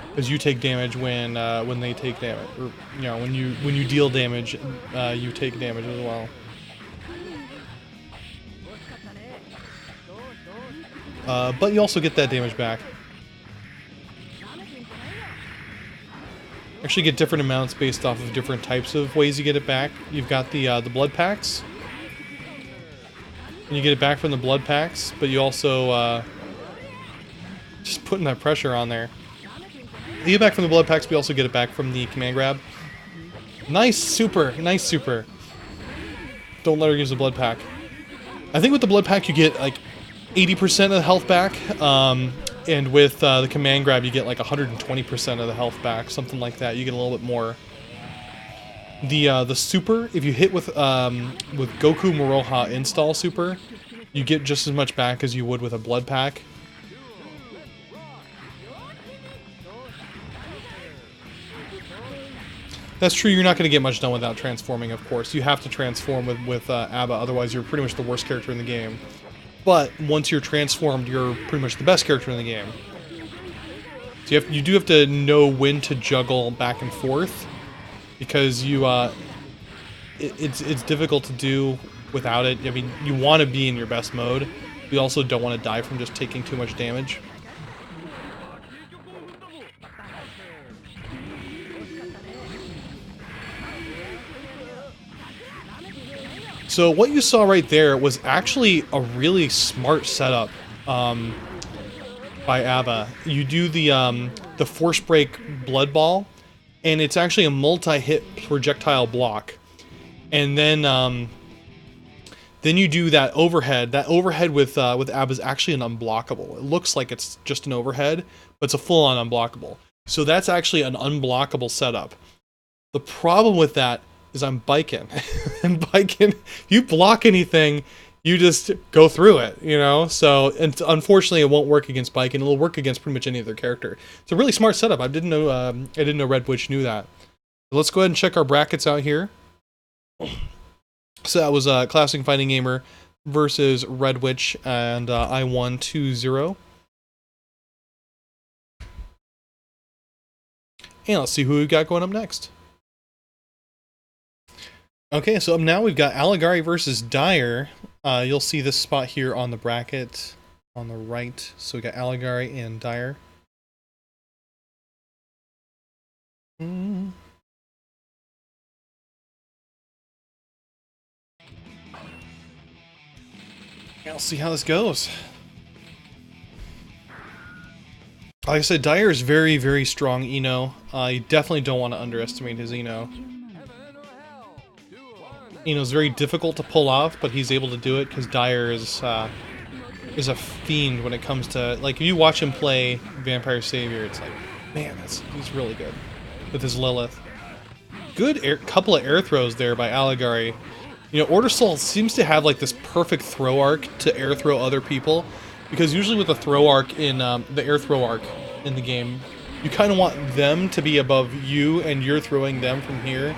Because you take damage when they take damage, or you know, when you deal damage, you take damage as well. But you also get that damage back. Actually, get different amounts based off of different types of ways you get it back. You've got the blood packs, and you get it back from the blood packs. But you also just putting that pressure on there. You get it back from the blood packs, but you also get it back from the command grab. Nice super, nice super. Don't let her use the blood pack. I think with the blood pack you get like 80% of the health back, and with the command grab you get like 120% of the health back, something like that. You get a little bit more. The super, if you hit with Goku Maroha install super, you get just as much back as you would with a blood pack. That's true, you're not going to get much done without transforming, of course. You have to transform with Abba, otherwise you're pretty much the worst character in the game. But once you're transformed, you're pretty much the best character in the game. So you do have to know when to juggle back and forth, because it's difficult to do without it. I mean, you want to be in your best mode. You also don't want to die from just taking too much damage. So what you saw right there was actually a really smart setup by Abba. You do the Force Break Blood Ball, and it's actually a multi-hit projectile block. And then you do that overhead. That overhead with Abba is actually an unblockable. It looks like it's just an overhead, but it's a full-on unblockable. So that's actually an unblockable setup. The problem with that is I'm biking. And biking, if you block anything, you just go through it, you know? So, and unfortunately, it won't work against biking. It'll work against pretty much any other character. It's a really smart setup. I didn't know Red Witch knew that. So let's go ahead and check our brackets out here. So that was Classic Fighting Gamer versus Red Witch, and I won 2-0. And let's see who we've got going up next. Okay, so up now we've got Aligari versus Diar. You'll see this spot here on the bracket on the right. So we got Aligari and Diar. I'll see how this goes. Like I said, Diar is very, very strong Eno. You definitely don't want to underestimate his Eno. Eno's very difficult to pull off, but he's able to do it because Diar is a fiend when it comes to, like, if you watch him play Vampire Savior, it's like, man, he's really good with his Lilith. Good couple of air throws there by Aligari. You know, Order Soul seems to have like this perfect throw arc to air throw other people, because usually with the throw arc in the air throw arc in the game, you kind of want them to be above you and you're throwing them from here,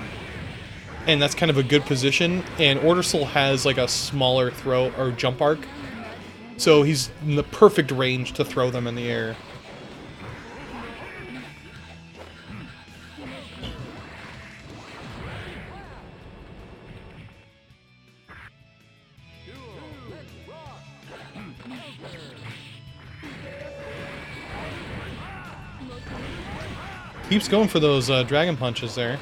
and that's kind of a good position. And Order Soul has like a smaller throw or jump arc, so he's in the perfect range to throw them in the air. Keeps going for those dragon punches there.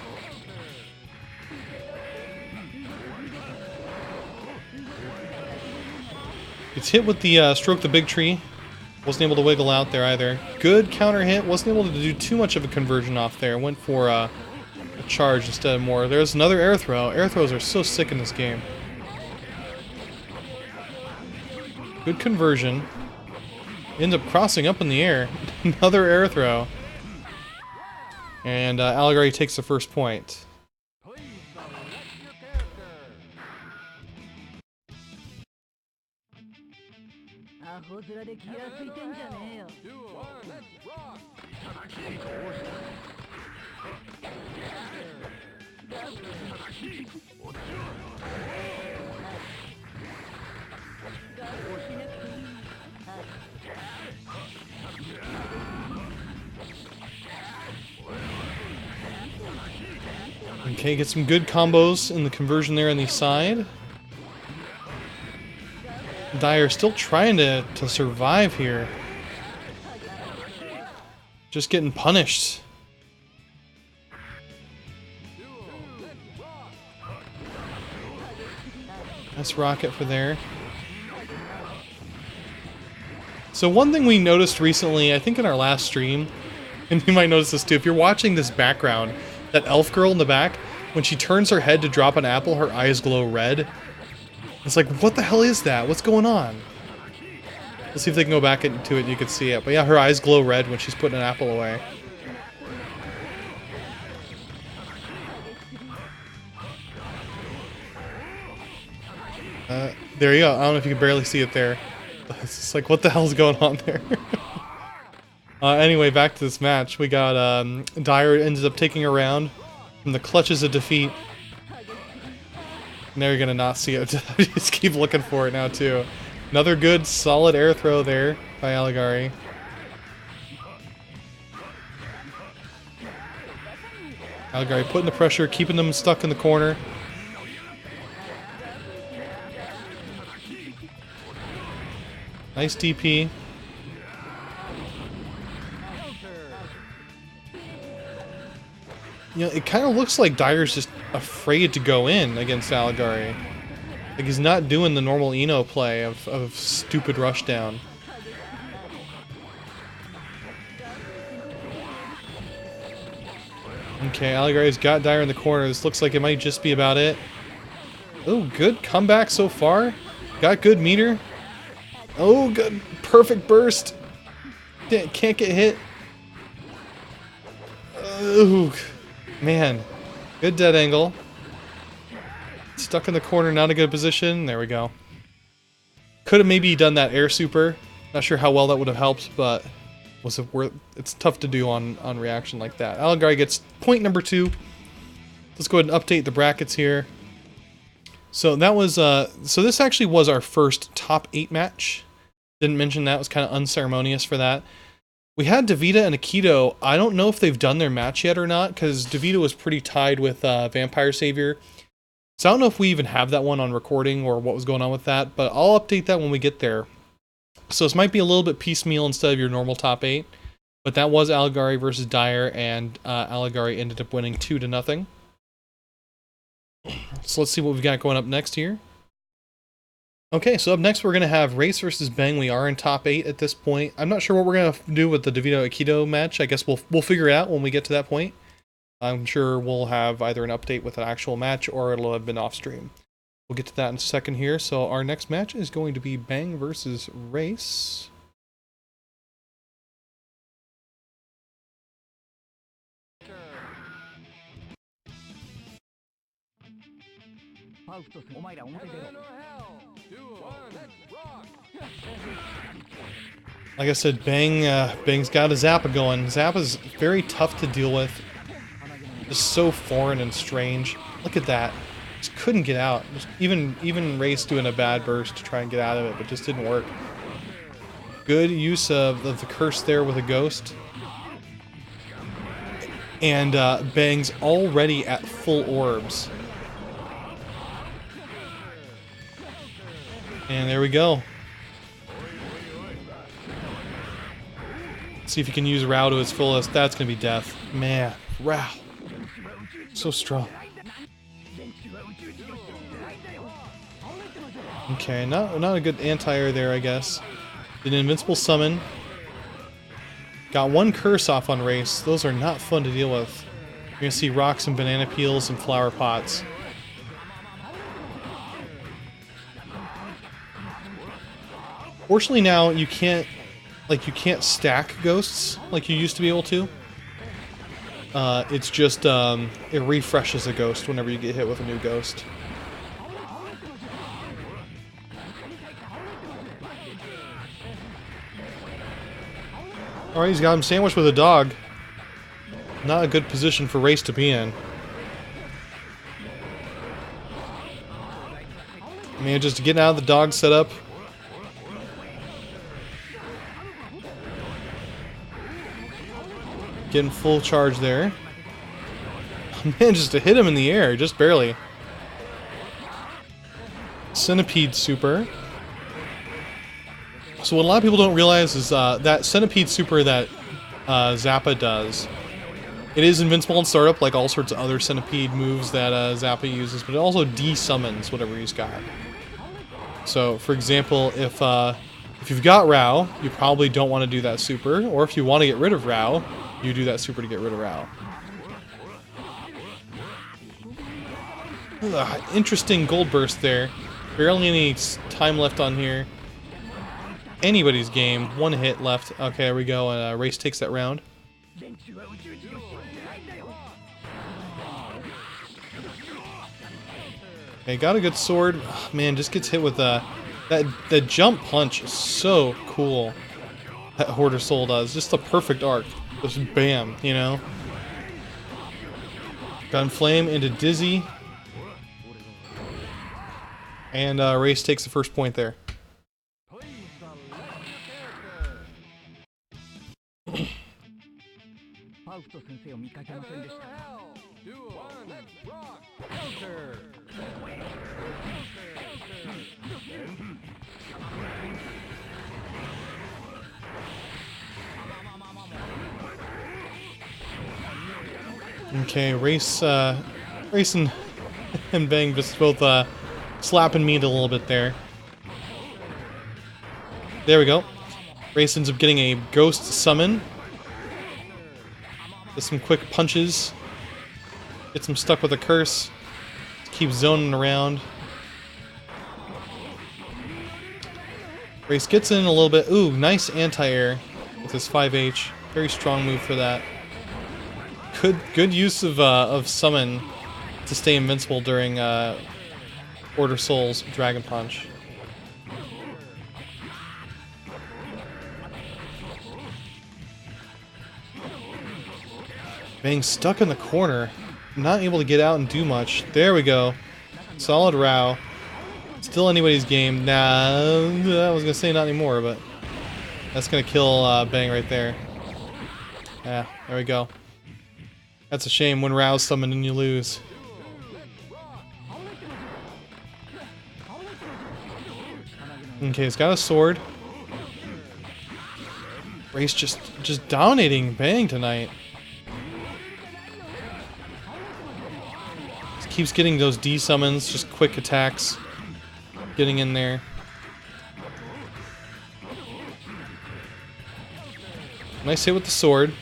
Gets hit with the stroke the big tree. Wasn't able to wiggle out there either. Good counter hit. Wasn't able to do too much of a conversion off there. Went for a charge instead of more. There's another air throw. Air throws are so sick in this game. Good conversion. Ends up crossing up in the air. Another air throw. And Aligari takes the first point. Okay, get some good combos in the conversion there on the side. Diar still trying to survive here. Just getting punished. Nice rocket for there. So one thing we noticed recently, I think in our last stream, and you might notice this too, if you're watching this background, that elf girl in the back, when she turns her head to drop an apple, her eyes glow red. It's like, what the hell is that? What's going on? Let's see if they can go back into it and you can see it. But yeah, her eyes glow red when she's putting an apple away. There you go. I don't know if you can barely see it there. It's just like, what the hell's going on there? Anyway, back to this match. We got Diar ended up taking a round from the clutches of defeat. Now you're gonna not see it. Just keep looking for it now too. Another good, solid air throw there by Aligari. Aligari putting the pressure, keeping them stuck in the corner. Nice DP. You know, it kind of looks like Diar's just afraid to go in against Aligari. Like, he's not doing the normal Eno play of stupid rushdown. Okay, Aligari's got Diar in the corner. This looks like it might just be about it. Oh, good comeback so far. Got good meter. Oh, good. Perfect burst. Can't get hit. Ooh, man. Good dead angle. Stuck in the corner, not a good position. There we go. Could have maybe done that air super. Not sure how well that would have helped, but was it worth? It's tough to do on reaction like that. Aligari gets point number 2. Let's go ahead and update the brackets here. So that was so this actually was our first top 8 match. Didn't mention that, it was kind of unceremonious for that. We had Davida and Akito. I don't know if they've done their match yet or not, because Davida was pretty tied with Vampire Savior. So I don't know if we even have that one on recording or what was going on with that, but I'll update that when we get there. So this might be a little bit piecemeal instead of your normal top 8, but that was Aligari versus Diar, and Aligari ended up winning 2-0. So let's see what we've got going up next here. Okay, so up next we're going to have Reis versus Bang. We are in top 8 at this point. I'm not sure what we're going to do with the Davida Akito match. I guess we'll figure it out when we get to that point. I'm sure we'll have either an update with an actual match or it'll have been off stream. We'll get to that in a second here. So our next match is going to be Bang versus Reis. Like I said, Bang's got a Zappa going. Zappa's very tough to deal with. Just so foreign and strange. Look at that. Just couldn't get out. Just even Reis doing a bad burst to try and get out of it, but just didn't work. Good use of the curse there with a ghost. And Bang's already at full orbs. And there we go. See if he can use Rao to his fullest. That's going to be death. Man, Rao. So strong. Okay, not a good anti-air there, I guess. Did an invincible summon. Got one curse off on Reis. Those are not fun to deal with. You're going to see rocks and banana peels and flower pots. Fortunately now you can't stack ghosts like you used to be able to. It's just it refreshes a ghost whenever you get hit with a new ghost. Alright, he's got him sandwiched with a dog. Not a good position for Reis to be in. Man, just getting out of the dog setup. Getting full charge there. Man, just to hit him in the air, just barely. Centipede super. So what a lot of people don't realize is that Centipede super that Zappa does, it is invincible in startup like all sorts of other Centipede moves that Zappa uses, but it also de-summons whatever he's got. So, for example, if you've got Rao, you probably don't want to do that super, or if you want to get rid of Rao, you do that super to get rid of Rao. Ugh, interesting gold burst there. Barely any time left on here. Anybody's game. One hit left. Okay, there we go. And Reis takes that round. Okay, got a good sword. Oh, man, just gets hit with that jump punch is so cool. That Hoarder Soul does. Just a perfect arc. Just bam, you know? Gun Flame into Dizzy. And Reis takes the first point there. Okay, Reis and Bang just both slapping me a little bit there. There we go. Reis ends up getting a ghost summon. With some quick punches. Gets him stuck with a curse. Keeps zoning around. Reis gets in a little bit. Ooh, nice anti-air with his 5H. Very strong move for that. Good use of summon to stay invincible during Order Souls Dragon Punch. Bang stuck in the corner, not able to get out and do much. There we go. Solid Row. Still anybody's game. Nah, I was gonna say not anymore, but that's gonna kill Bang right there. Yeah, there we go. That's a shame when Row's summoned and you lose. Okay, he's got a sword. Reis just dominating Bang tonight. Just keeps getting those D summons, just quick attacks. Getting in there. Nice hit with the sword.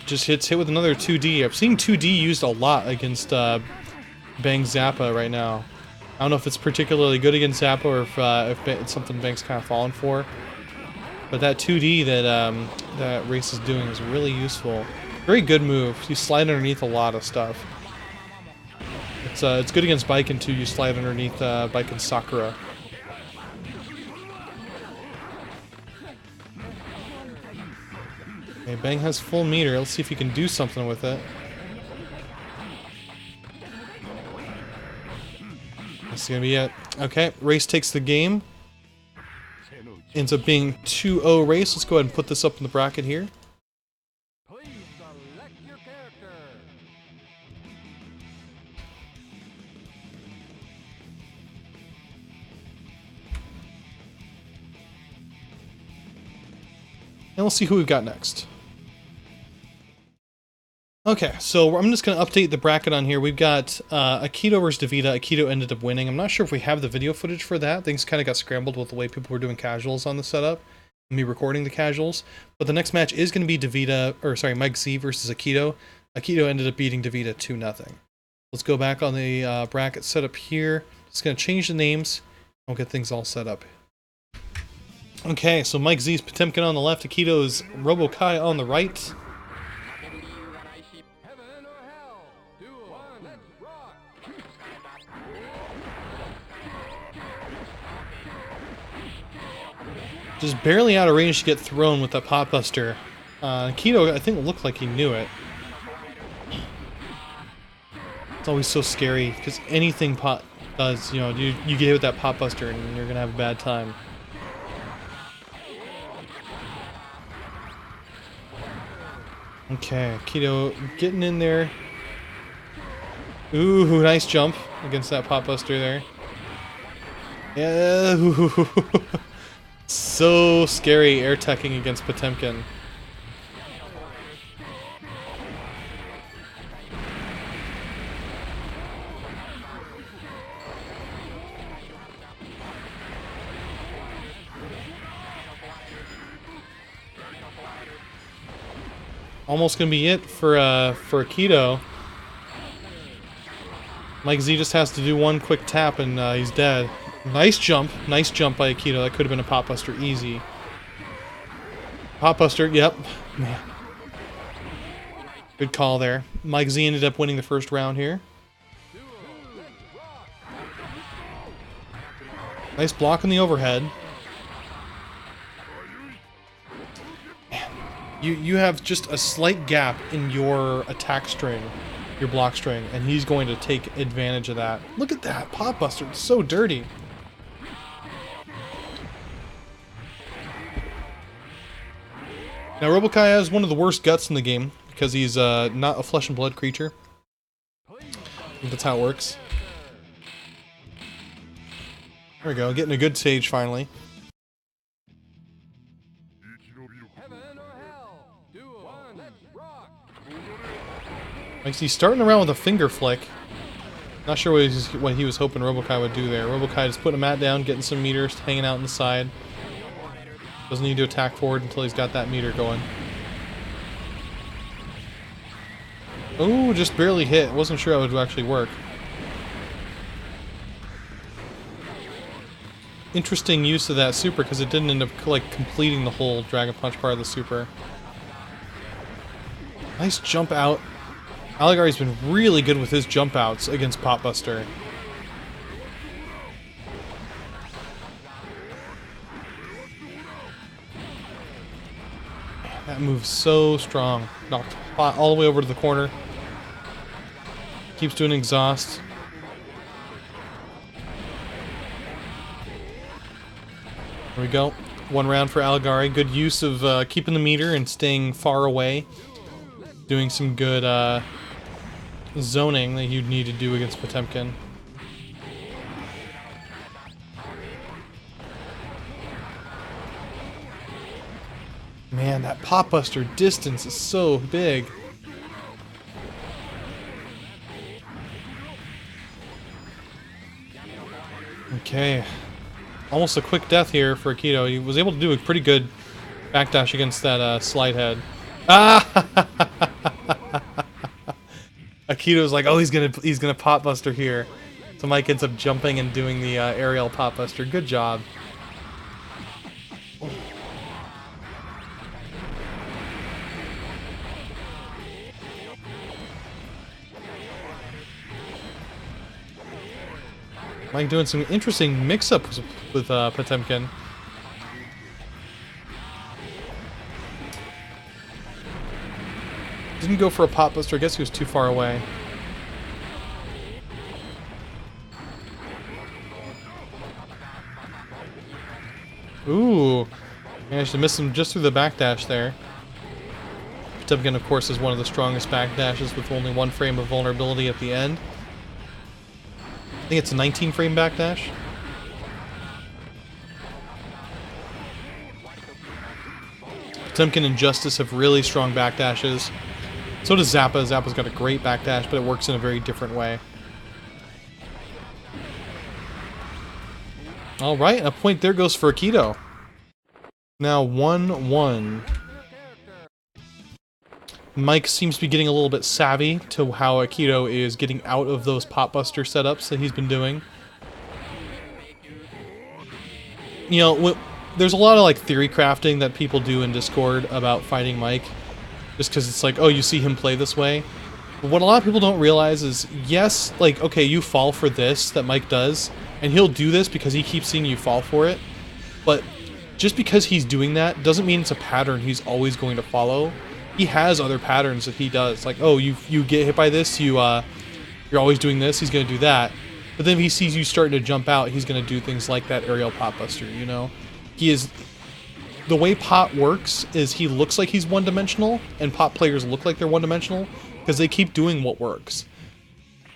Just hit with another 2D. I've seen 2D used a lot against Bang Zappa right now. I don't know if it's particularly good against Zappa or if it's something Bang's kind of fallen for. But that 2D that Reis is doing is really useful. Very good move. You slide underneath a lot of stuff. It's good against Baiken too. You slide underneath Baiken Sakura. Okay, Bang has full meter. Let's see if he can do something with it. That's gonna be it. Okay, Reis takes the game. Ends up being 2-0 Reis. Let's go ahead and put this up in the bracket here. Please select your character. And we'll see who we've got next. Okay, so I'm just going to update the bracket on here. We've got Akito versus Davida. Akito ended up winning. I'm not sure if we have the video footage for that. Things kind of got scrambled with the way people were doing casuals on the setup. Me recording the casuals. But the next match is going to be Mike Z versus Akito. Akito ended up beating Davida 2-0. Let's go back on the bracket setup here. Just going to change the names. We'll get things all set up. Okay, so Mike Z's Potemkin on the left. Akito's Robo-Ky on the right. Heaven or hell. Duel. Let's rock. Just barely out of range to get thrown with that pot buster. Akito, I think, looked like he knew it. It's always so scary because anything pot does, you get hit with that pot buster and you're gonna have a bad time. Okay, Akito getting in there. Ooh, nice jump against that pot buster there. Yeah, ooh. So scary air teching against Potemkin. Almost gonna be it for Akito. Mike Z just has to do one quick tap and he's dead. Nice jump by Akito. That could have been a pot buster easy. Pot buster, yep. Man. Good call there. Mike Z ended up winning the first round here. Nice block on the overhead. You have just a slight gap in your attack string, your block string, and he's going to take advantage of that. Look at that pot buster. It's so dirty. Now Robo-Ky has one of the worst guts in the game because he's not a flesh and blood creature. I think that's how it works. There we go, getting a good stage finally. He's starting around with a finger flick. Not sure what he was hoping Robo-Ky would do there. Robo-Ky just putting a mat down, getting some meters, hanging out on the side. Doesn't need to attack forward until he's got that meter going. Oh, just barely hit. Wasn't sure how it would actually work. Interesting use of that super because it didn't end up like completing the whole Dragon Punch part of the super. Nice jump out. Aligari's been really good with his jump outs against Potbuster. That move's so strong. Knocked Pot all the way over to the corner. Keeps doing exhaust. There we go. One round for Aligari. Good use of keeping the meter and staying far away. Doing some good zoning that you'd need to do against Potemkin. Man, that Potbuster distance is so big. Okay. Almost a quick death here for Akito. He was able to do a pretty good backdash against that slide head. Ah! Akito's like, oh, he's gonna Potbuster here. So Mike ends up jumping and doing the aerial Potbuster. Good job. Mike doing some interesting mix-ups with Potemkin. Didn't go for a Potbuster. I guess he was too far away. Ooh. Managed to miss him just through the backdash there. Potemkin, of course, is one of the strongest backdashes with only one frame of vulnerability at the end. I think it's a 19 frame backdash. Potemkin and Justice have really strong backdashes. So does Zappa. Zappa's got a great backdash, but it works in a very different way. Alright, a point there goes for Akito. Now 1-1. Mike seems to be getting a little bit savvy to how Akito is getting out of those Potbuster setups that he's been doing. You know, there's a lot of like theory crafting that people do in Discord about fighting Mike. Just because it's like, oh, you see him play this way. But what a lot of people don't realize is, yes, like, okay, you fall for this that Mike does, and he'll do this because he keeps seeing you fall for it. But just because he's doing that doesn't mean it's a pattern he's always going to follow. He has other patterns that he does. Like, oh, you get hit by this, you're always doing this, he's going to do that. But then if he sees you starting to jump out, he's going to do things like that aerial Potbuster, you know? He is... The way Pot works is he looks like he's one-dimensional, and Pot players look like they're one-dimensional, because they keep doing what works.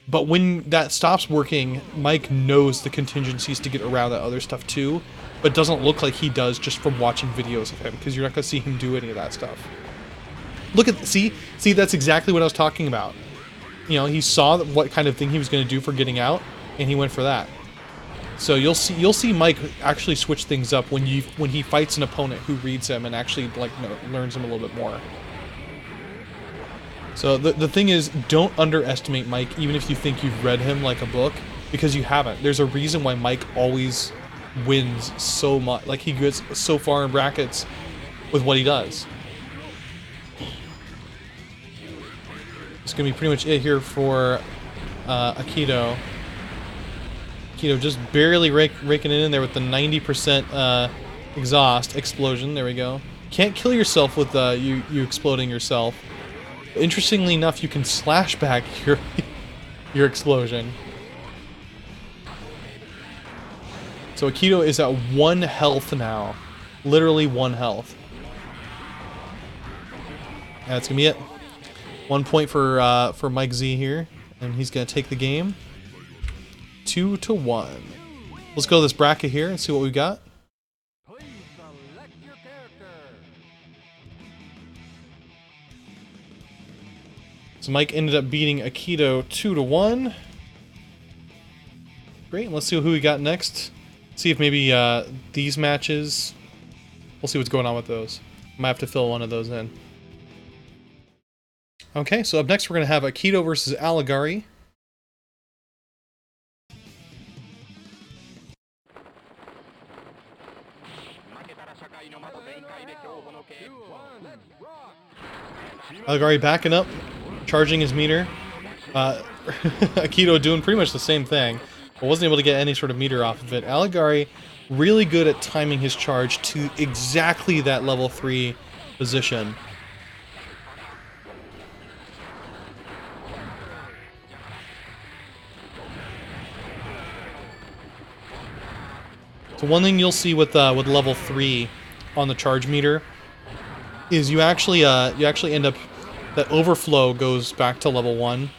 But when that stops working, Mike knows the contingencies to get around that other stuff too, but doesn't look like he does just from watching videos of him, because you're not going to see him do any of that stuff. Look at, see, that's exactly what I was talking about. You know, he saw what kind of thing he was going to do for getting out, and he went for that. So you'll see Mike actually switch things up when he fights an opponent who reads him and actually like learns him a little bit more. So the thing is, don't underestimate Mike, even if you think you've read him like a book, because you haven't. There's a reason why Mike always wins so much. Like, he gets so far in brackets with what he does. It's gonna be pretty much it here for Akito. Akito just barely raking it in there with the 90% exhaust explosion. There we go. Can't kill yourself with you exploding yourself. Interestingly enough, you can slash back your explosion. So Akito is at 1 health now. Literally 1 health. That's gonna be it. 1 point for Mike Z here, and he's gonna take the game. 2-1. Let's go to this bracket here and see what we got. Please select your character. So Mike ended up beating Akito 2-1. Great. Let's see who we got next. See if maybe these matches. We'll see what's going on with those. Might have to fill one of those in. Okay, so up next we're gonna have Akito versus Aligari. Aligari backing up, charging his meter. Akito doing pretty much the same thing, but wasn't able to get any sort of meter off of it. Aligari really good at timing his charge to exactly that level 3 position. So one thing you'll see with level 3 on the charge meter is you actually end up, that overflow goes back to level 1.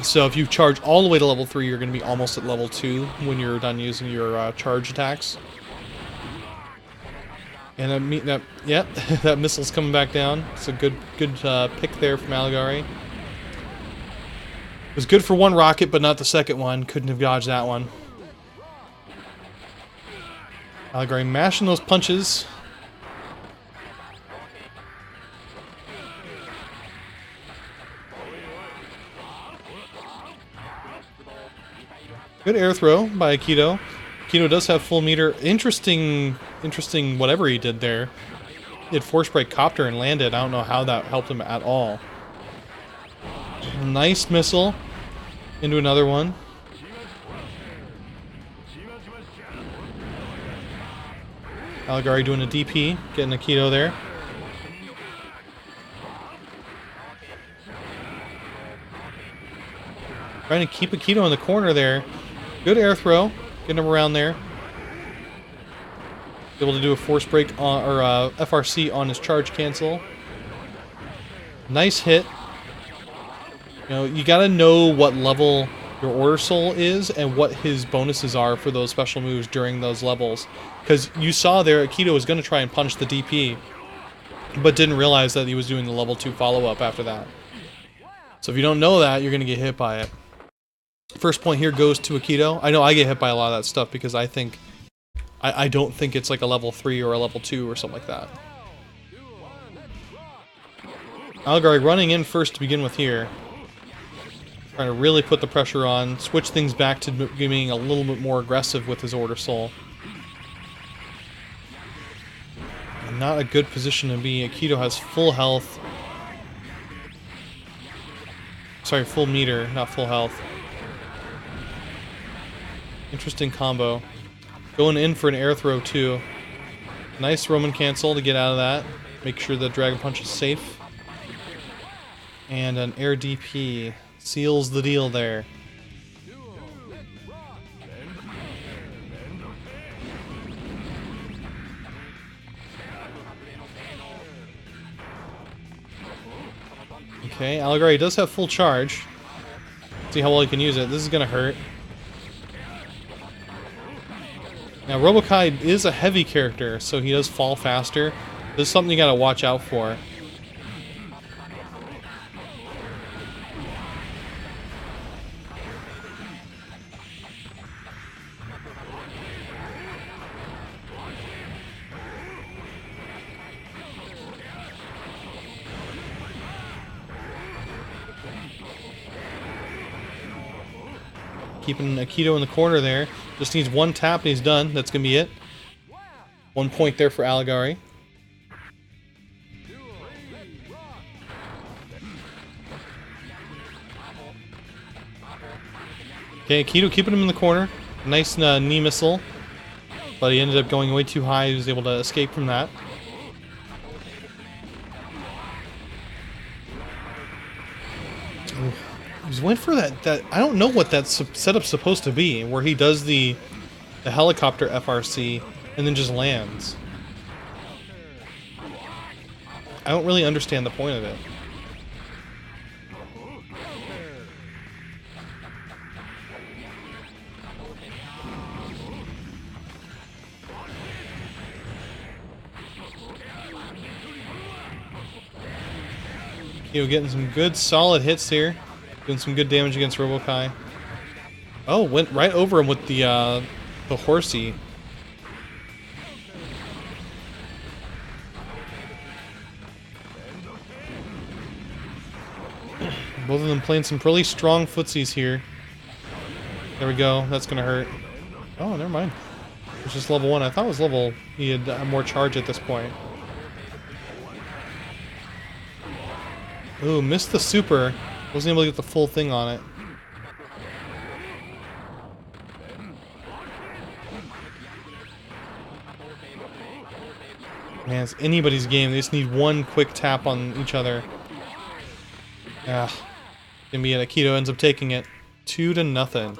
So if you charge all the way to level 3, you're going to be almost at level 2 when you're done using your charge attacks. And that missile's coming back down. It's a good pick there from Aligari. It was good for one rocket, but not the second one. Couldn't have dodged that one. Aligari mashing those punches. Good air throw by Akito. Akito does have full meter. Interesting whatever he did there. He had force break copter and landed. I don't know how that helped him at all. Nice missile into another one. Aligari doing a DP, getting Akito there. Trying to keep Akito in the corner there. Good air throw, getting him around there. Able to do a force break on, or FRC on his charge cancel. Nice hit. You know, you gotta know what level your Order Soul is and what his bonuses are for those special moves during those levels. Because you saw there, Akito was gonna try and punch the DP, but didn't realize that he was doing the level 2 follow-up after that. So if you don't know that, you're gonna get hit by it. First point here goes to Akito. I know I get hit by a lot of that stuff because I don't think it's like a level 3 or a level 2 or something like that. Aligari running in first to begin with here. Trying to really put the pressure on, switch things back to being a little bit more aggressive with his Order Soul. And not a good position to be. Akito has full health. Sorry, full meter, not full health. Interesting combo. Going in for an air throw too. Nice Roman cancel to get out of that. Make sure the Dragon Punch is safe. And an air DP seals the deal there. Okay, Aligari does have full charge. See how well he can use it. This is gonna hurt. Now, Robo-Ky is a heavy character, so he does fall faster. This is something you gotta watch out for. Keeping Akito in the corner there. Just needs one tap and he's done. That's going to be it. 1 point there for Aligari. Okay, Akito keeping him in the corner. Nice knee missile. But he ended up going way too high. He was able to escape from that. He went for that. I don't know what that setup's supposed to be, where he does the helicopter FRC and then just lands. I don't really understand the point of it. Getting some good solid hits here. Doing some good damage against Robo-Ky. Oh, went right over him with the horsey. Both of them playing some really strong footsies here. There we go. That's gonna hurt. Oh, never mind. It's just level 1. I thought it was level... He had more charge at this point. Ooh, missed the super. Wasn't able to get the full thing on it. Man, it's anybody's game. They just need one quick tap on each other. Ah. Gonna be it. Akito ends up taking it 2-0.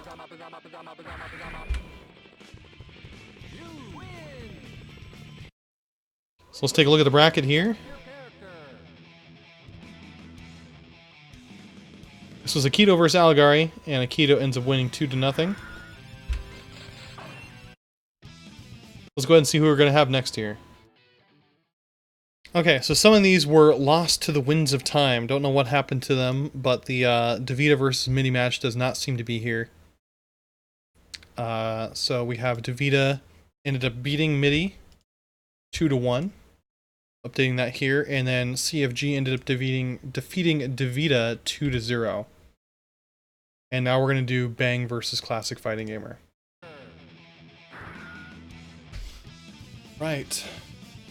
So let's take a look at the bracket here. This was Akito versus Aligari, and Akito ends up winning 2-0. Let's go ahead and see who we're going to have next here. Okay, so some of these were lost to the winds of time. Don't know what happened to them, but the Davida versus Midi match does not seem to be here. So we have Davida ended up beating Midi 2-1. Updating that here, and then CFG ended up defeating Davida 2-0. And now we're gonna do Bang versus ClassicFightingGamer. Right.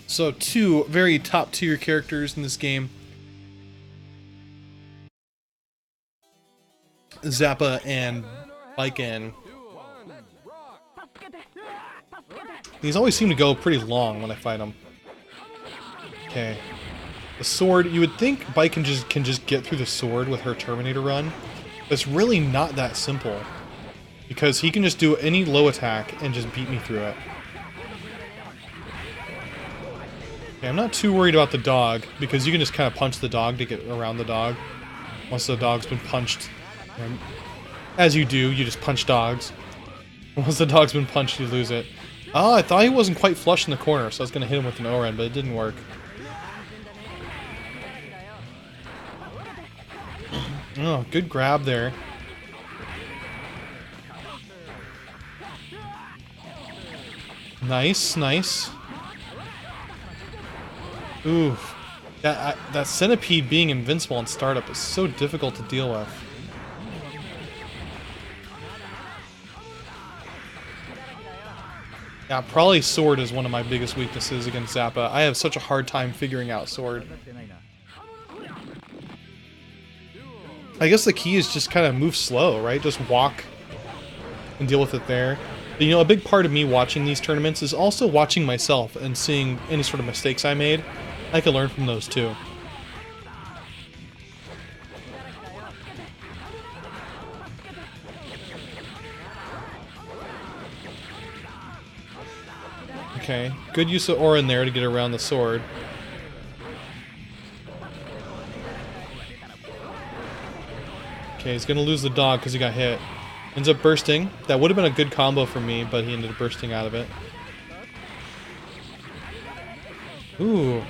So two very top tier characters in this game. Zappa and Baiken. These always seem to go pretty long when I fight them. Okay. The sword, you would think Baiken can just get through the sword with her Terminator run. But it's really not that simple. Because he can just do any low attack and just beat me through it. Okay, I'm not too worried about the dog, because you can just kind of punch the dog to get around the dog. Once the dog's been punched. And as you do, you just punch dogs. Once the dog's been punched, you lose it. Oh, I thought he wasn't quite flush in the corner, so I was going to hit him with an O-Ren, but it didn't work. Oh, good grab there. Nice, nice. Ooh. That centipede being invincible in startup is so difficult to deal with. Yeah, probably sword is one of my biggest weaknesses against Zappa. I have such a hard time figuring out sword. I guess the key is just kind of move slow, right? Just walk and deal with it there. But, you know, a big part of me watching these tournaments is also watching myself and seeing any sort of mistakes I made. I can learn from those too. Okay, good use of aura in there to get around the sword. Okay, he's gonna lose the dog because he got hit. Ends up bursting. That would have been a good combo for me, but he ended up bursting out of it. Ooh.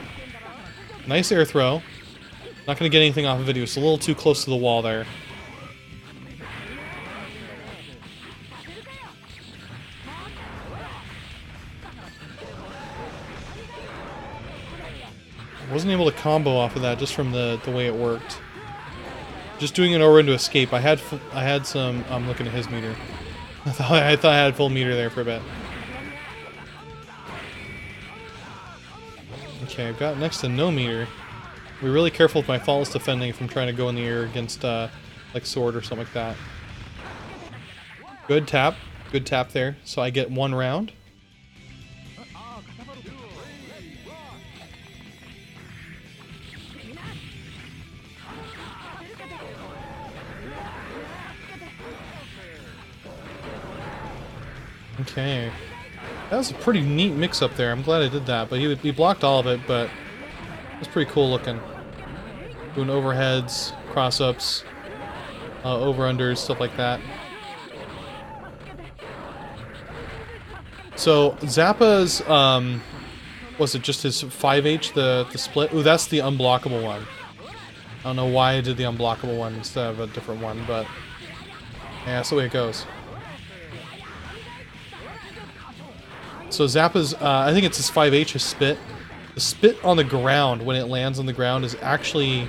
Nice air throw. Not gonna get anything off of it. He was a little too close to the wall there. Wasn't able to combo off of that just from the way it worked. Just doing it over into escape. I had some. I'm looking at his meter. I thought I had full meter there for a bit. Okay, I've got next to no meter. Be really careful with my faultless defending if I'm trying to go in the air against like sword or something like that. Good tap there. So I get one round. Okay. That was a pretty neat mix-up there. I'm glad I did that. But he blocked all of it, but it was pretty cool looking. Doing overheads, cross-ups, over-unders, stuff like that. So, Zappa's, was it just his 5H, the split? Ooh, that's the unblockable one. I don't know why I did the unblockable one instead of a different one, but yeah, that's the way it goes. So Zappa's, I think it's his 5H, his spit. The spit on the ground, when it lands on the ground, is actually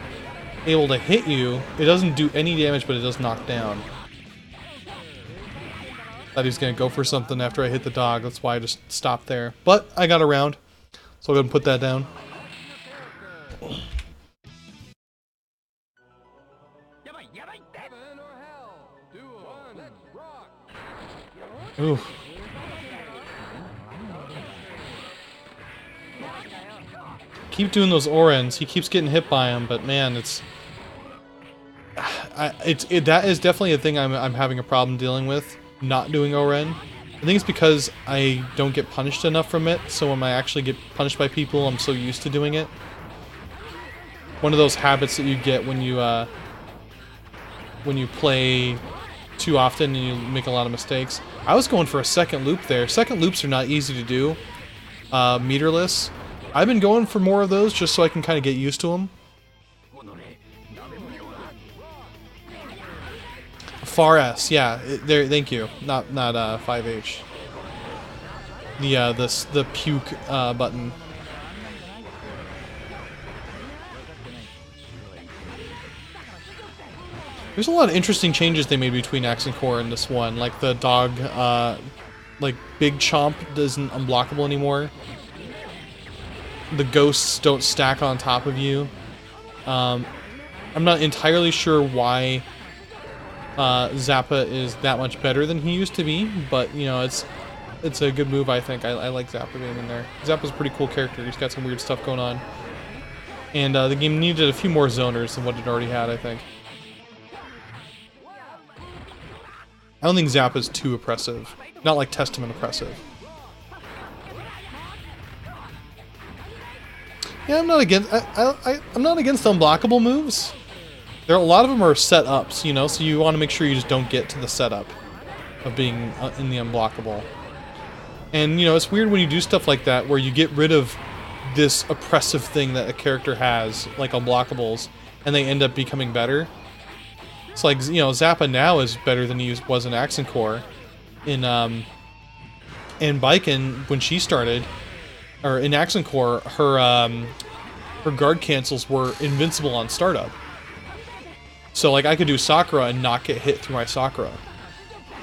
able to hit you. It doesn't do any damage, but it does knock down. Thought he was going to go for something after I hit the dog. That's why I just stopped there. But I got around, so I'll go ahead and put that down. Heaven or hell. Duo. Let's rock. Ooh. Keep doing those Orens. He keeps getting hit by him, but man, that is definitely a thing I'm having a problem dealing with. Not doing Oren. I think it's because I don't get punished enough from it. So when I actually get punished by people, I'm so used to doing it. One of those habits that you get when you play too often and you make a lot of mistakes. I was going for a second loop there. Second loops are not easy to do. Meterless. I've been going for more of those just so I can kind of get used to them. Far S, yeah. There, thank you. Not 5H. The puke button. There's a lot of interesting changes they made between Axe and Core and this one. Like the dog, like Big Chomp isn't unblockable anymore. The ghosts don't stack on top of you. I'm not entirely sure why Zappa is that much better than he used to be, but you know, it's a good move, I think. I like Zappa being in there. Zappa's a pretty cool character. He's got some weird stuff going on. And the game needed a few more zoners than what it already had, I think. I don't think Zappa's too oppressive. Not like Testament oppressive. Yeah, I'm not against. I'm not against unblockable moves. There are a lot of them are setups, you know, so you want to make sure you just don't get to the setup of being in the unblockable. And you know, it's weird when you do stuff like that where you get rid of this oppressive thing that a character has, like unblockables, and they end up becoming better. It's like, you know, Zappa now is better than he was in Axe and Core. In Baiken, when she started, or in Axe and Core, her guard cancels were invincible on startup. So like I could do Sakura and not get hit through my Sakura.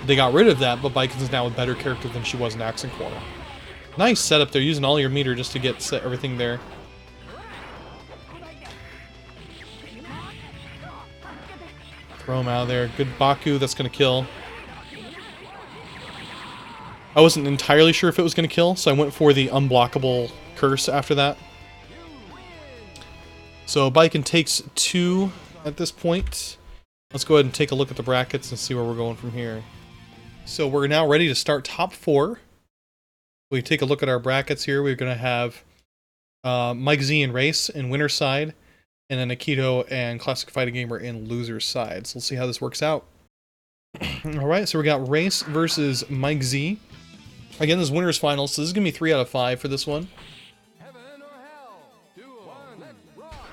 They got rid of that, but Baiken is now a better character than she was in Axe and Core. Nice setup there, using all your meter just to get everything there. Throw him out of there. Good Baku, that's going to kill. I wasn't entirely sure if it was going to kill, so I went for the unblockable curse after that. So Baiken takes 2 at this point. Let's go ahead and take a look at the brackets and see where we're going from here. So we're now ready to start top 4. We take a look at our brackets here. We're going to have Mike Z and Reis in winner's side, and then Akito and ClassicFightingGamer in loser's side. So let's see how this works out. Alright, so we got Reis versus Mike Z. Again, this is winner's final, so this is going to be 3 out of 5 for this one. Heaven or hell. Duo. Let's rock.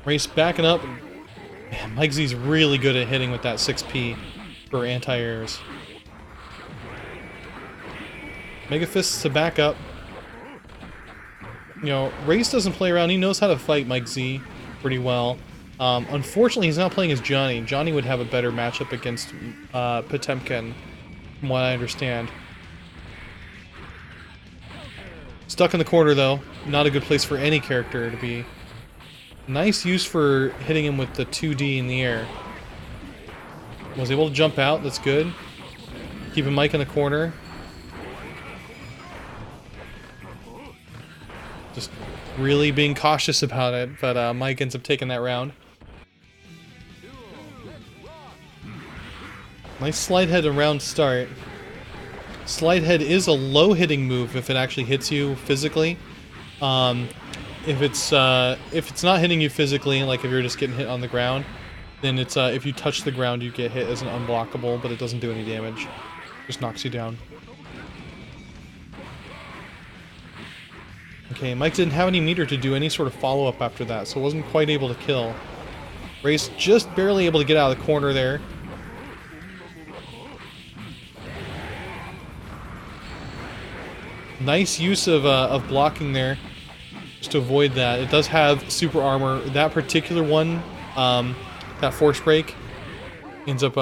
Reis backing up. Man, Mike Z's really good at hitting with that 6P for anti-airs. Mega Fists to back up. You know, Reis doesn't play around. He knows how to fight Mike Z pretty well. Unfortunately, he's not playing as Johnny. Johnny would have a better matchup against Potemkin, from what I understand. Stuck in the corner, though. Not a good place for any character to be. Nice use for hitting him with the 2D in the air. Was able to jump out. That's good. Keeping Mike in the corner. Just really being cautious about it, but Mike ends up taking that round. Nice slide head around start. Slide head is a low hitting move if it actually hits you physically. If it's not hitting you physically, like if you're just getting hit on the ground, then it's if you touch the ground you get hit as an unblockable, but it doesn't do any damage. Just knocks you down. Okay, Mike didn't have any meter to do any sort of follow-up after that, so wasn't quite able to kill. Reis just barely able to get out of the corner there. Nice use of blocking there, just to avoid that. It does have super armor. That particular one, that force break, ends up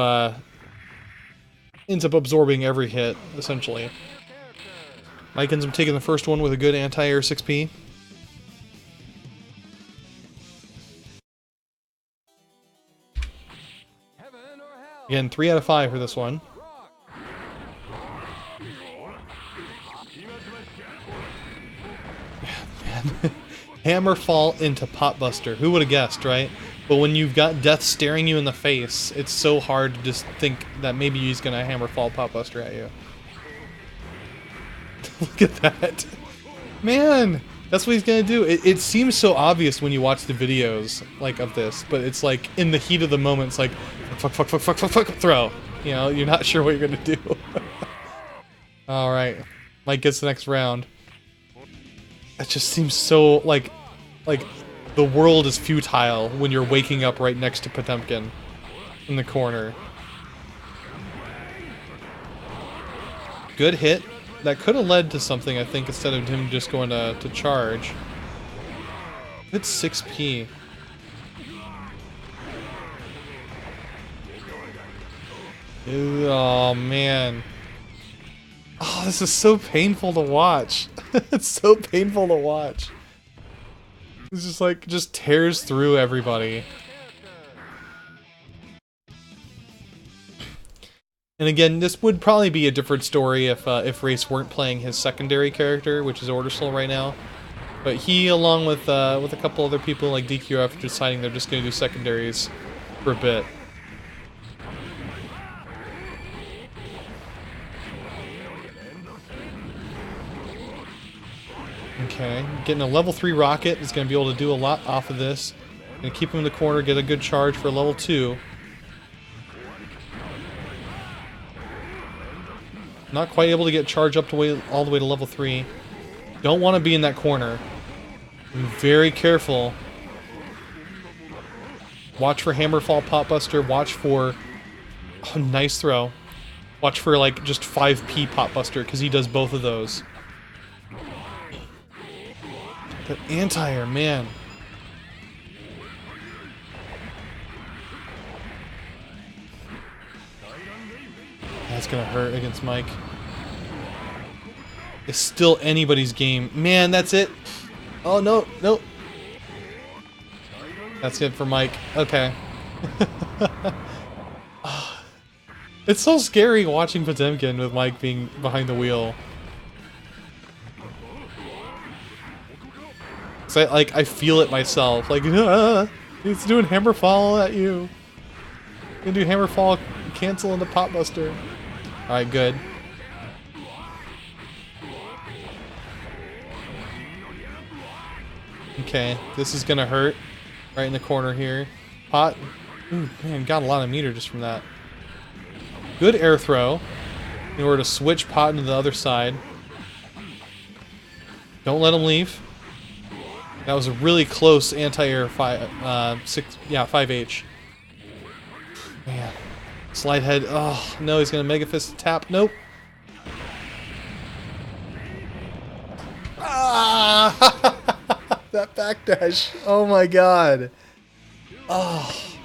absorbing every hit, essentially. Mike ends up taking the first one with a good anti-air 6P. Again, 3 out of 5 for this one. Hammer fall into Potbuster. Who would have guessed, right? But when you've got death staring you in the face, it's so hard to just think that maybe he's gonna hammer fall Potbuster at you. Look at that. Man, that's what he's gonna do. It seems so obvious when you watch the videos like of this, but it's like in the heat of the moment, it's like fuck, fuck, fuck, fuck, fuck, fuck, throw. You know, you're not sure what you're gonna do. All right, Mike gets the next round. That just seems so like the world is futile when you're waking up right next to Potemkin in the corner. Good hit. That could have led to something, I think, instead of him just going to charge. It's 6p. Ew, oh, man. Oh, this is so painful to watch. It's so painful to watch. It's just like, just tears through everybody. And again, this would probably be a different story if Reis weren't playing his secondary character, which is Order Soul right now. But he, along with a couple other people like DQF, deciding they're just going to do secondaries for a bit. Okay, getting a level 3 rocket is going to be able to do a lot off of this. Going to keep him in the corner, get a good charge for level 2. Not quite able to get charge up to all the way to level 3. Don't want to be in that corner. Be very careful. Watch for Hammerfall Potbuster. Watch for... Oh, nice throw. Watch for, like, just 5p Potbuster, because he does both of those. But anti-air, man. That's gonna hurt against Mike. It's still anybody's game. Man, that's it. Oh, no, no. That's it for Mike. Okay. It's so scary watching Potemkin with Mike being behind the wheel. So I feel it myself. Like, it's doing Hammerfall at you. Gonna do Hammerfall, cancel into Potbuster. Alright, good. Okay, this is gonna hurt. Right in the corner here. Pot. Ooh, man, got a lot of meter just from that. Good air throw. In order to switch Pot into the other side. Don't let him leave. That was a really close anti-air 5H. Man. Slide head. Oh, no, he's going to Mega Fist tap. Nope. Ah! That backdash. Oh my god. Oh.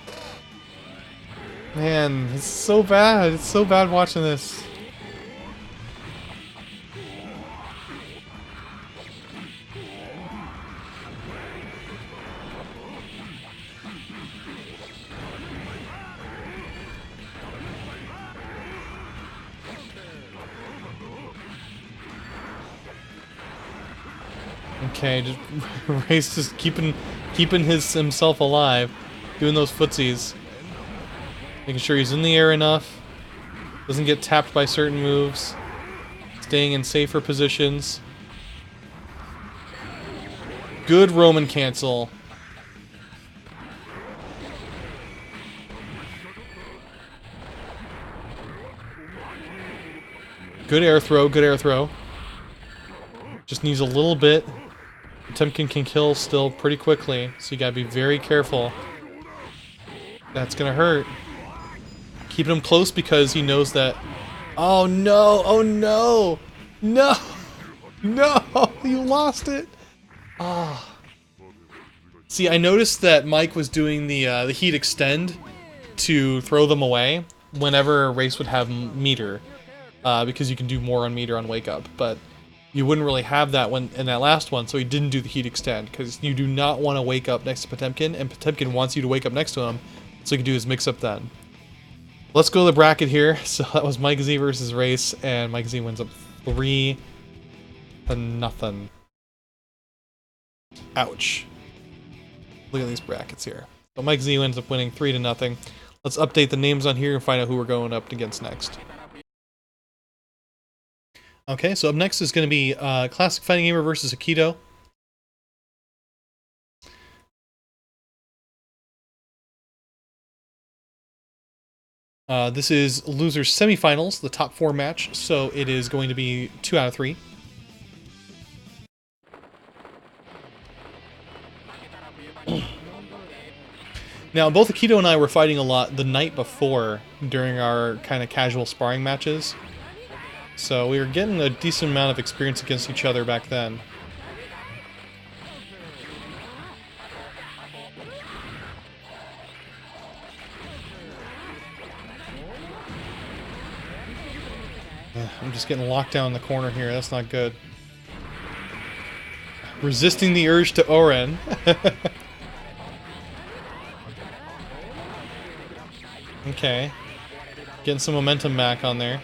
Man, it's so bad. It's so bad watching this. Okay, just Reis just keeping himself alive, doing those footsies, making sure he's in the air enough, doesn't get tapped by certain moves, staying in safer positions. Good Roman cancel. Good air throw, good air throw. Just needs a little bit. Potemkin can kill still pretty quickly, so you gotta be very careful. That's gonna hurt. Keeping him close because he knows that... Oh no! Oh no! No! No! You lost it! Ah. Oh. See, I noticed that Mike was doing the heat extend to throw them away whenever a race would have meter. Because you can do more on meter on wake up, but... You wouldn't really have that one in that last one, so he didn't do the heat extend, because you do not want to wake up next to Potemkin, and Potemkin wants you to wake up next to him, so he can do his mix-up then. Let's go to the bracket here. So that was Mike Z versus Reis, and Mike Z wins up 3-0. Ouch. Look at these brackets here. But Mike Z ends up winning 3-0. Let's update the names on here and find out who we're going up against next. Okay, so up next is going to be ClassicFightingGamer versus Akito. This is losers semifinals, the top 4 match, so it is going to be 2 out of 3. Now, both Akito and I were fighting a lot the night before during our kind of casual sparring matches. So we were getting a decent amount of experience against each other back then. I'm just getting locked down in the corner here. That's not good. Resisting the urge to Oren. Okay. Getting some momentum back on there.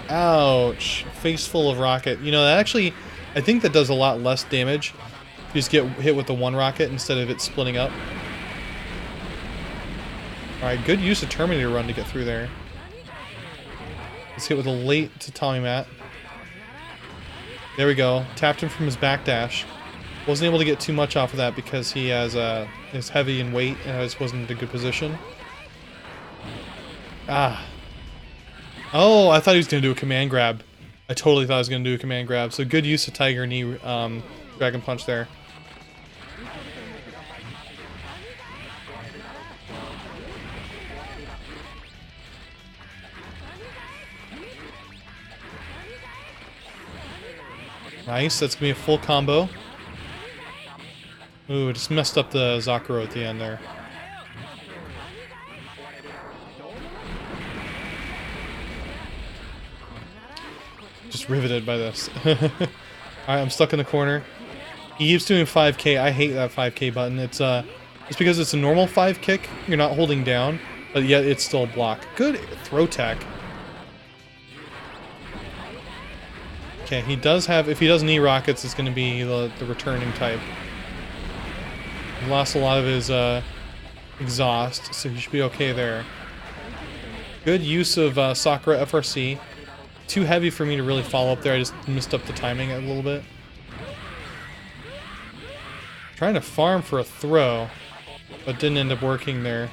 Ouch. Face full of rocket. You know, that actually, I think that does a lot less damage. You just get hit with the one rocket instead of it splitting up. Alright, good use of Terminator Run to get through there. Let's hit with a late Tatami Mat. There we go. Tapped him from his backdash. Wasn't able to get too much off of that because he has is heavy in weight and I just wasn't in a good position. Ah. Oh, I thought he was going to do a command grab. I totally thought he was going to do a command grab. So good use of Tiger Knee Dragon Punch there. Nice, that's going to be a full combo. Ooh, just messed up the Zakuro at the end there. Just riveted by this. Alright, I'm stuck in the corner. He keeps doing 5k. I hate that 5k button. It's because it's a normal 5 kick. You're not holding down, but yet it's still a block. Good throw tech. Okay, he does have, if he does knee rockets, it's going to be the returning type. He lost a lot of his exhaust, so he should be okay there. Good use of Sakura FRC. Too heavy for me to really follow up there. I just missed up the timing a little bit. Trying to farm for a throw, but didn't end up working there.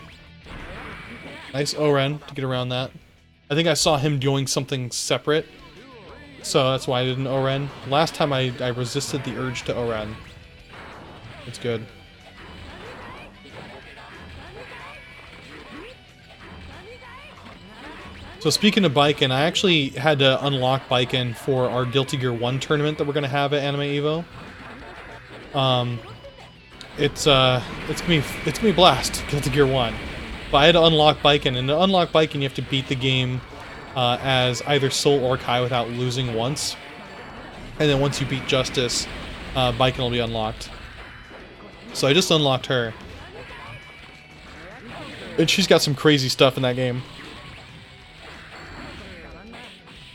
Nice Oren to get around that. I think I saw him doing something separate, so that's why I didn't Oren. Last time I resisted the urge to Oren. It's good. So speaking of Baiken, I actually had to unlock Baiken for our Guilty Gear 1 tournament that we're gonna have at Anime Evo. It's gonna be blast, Guilty Gear 1. But I had to unlock Baiken, and to unlock Baiken you have to beat the game as either Soul or Kai without losing once. And then once you beat Justice, Baiken will be unlocked. So I just unlocked her. And she's got some crazy stuff in that game.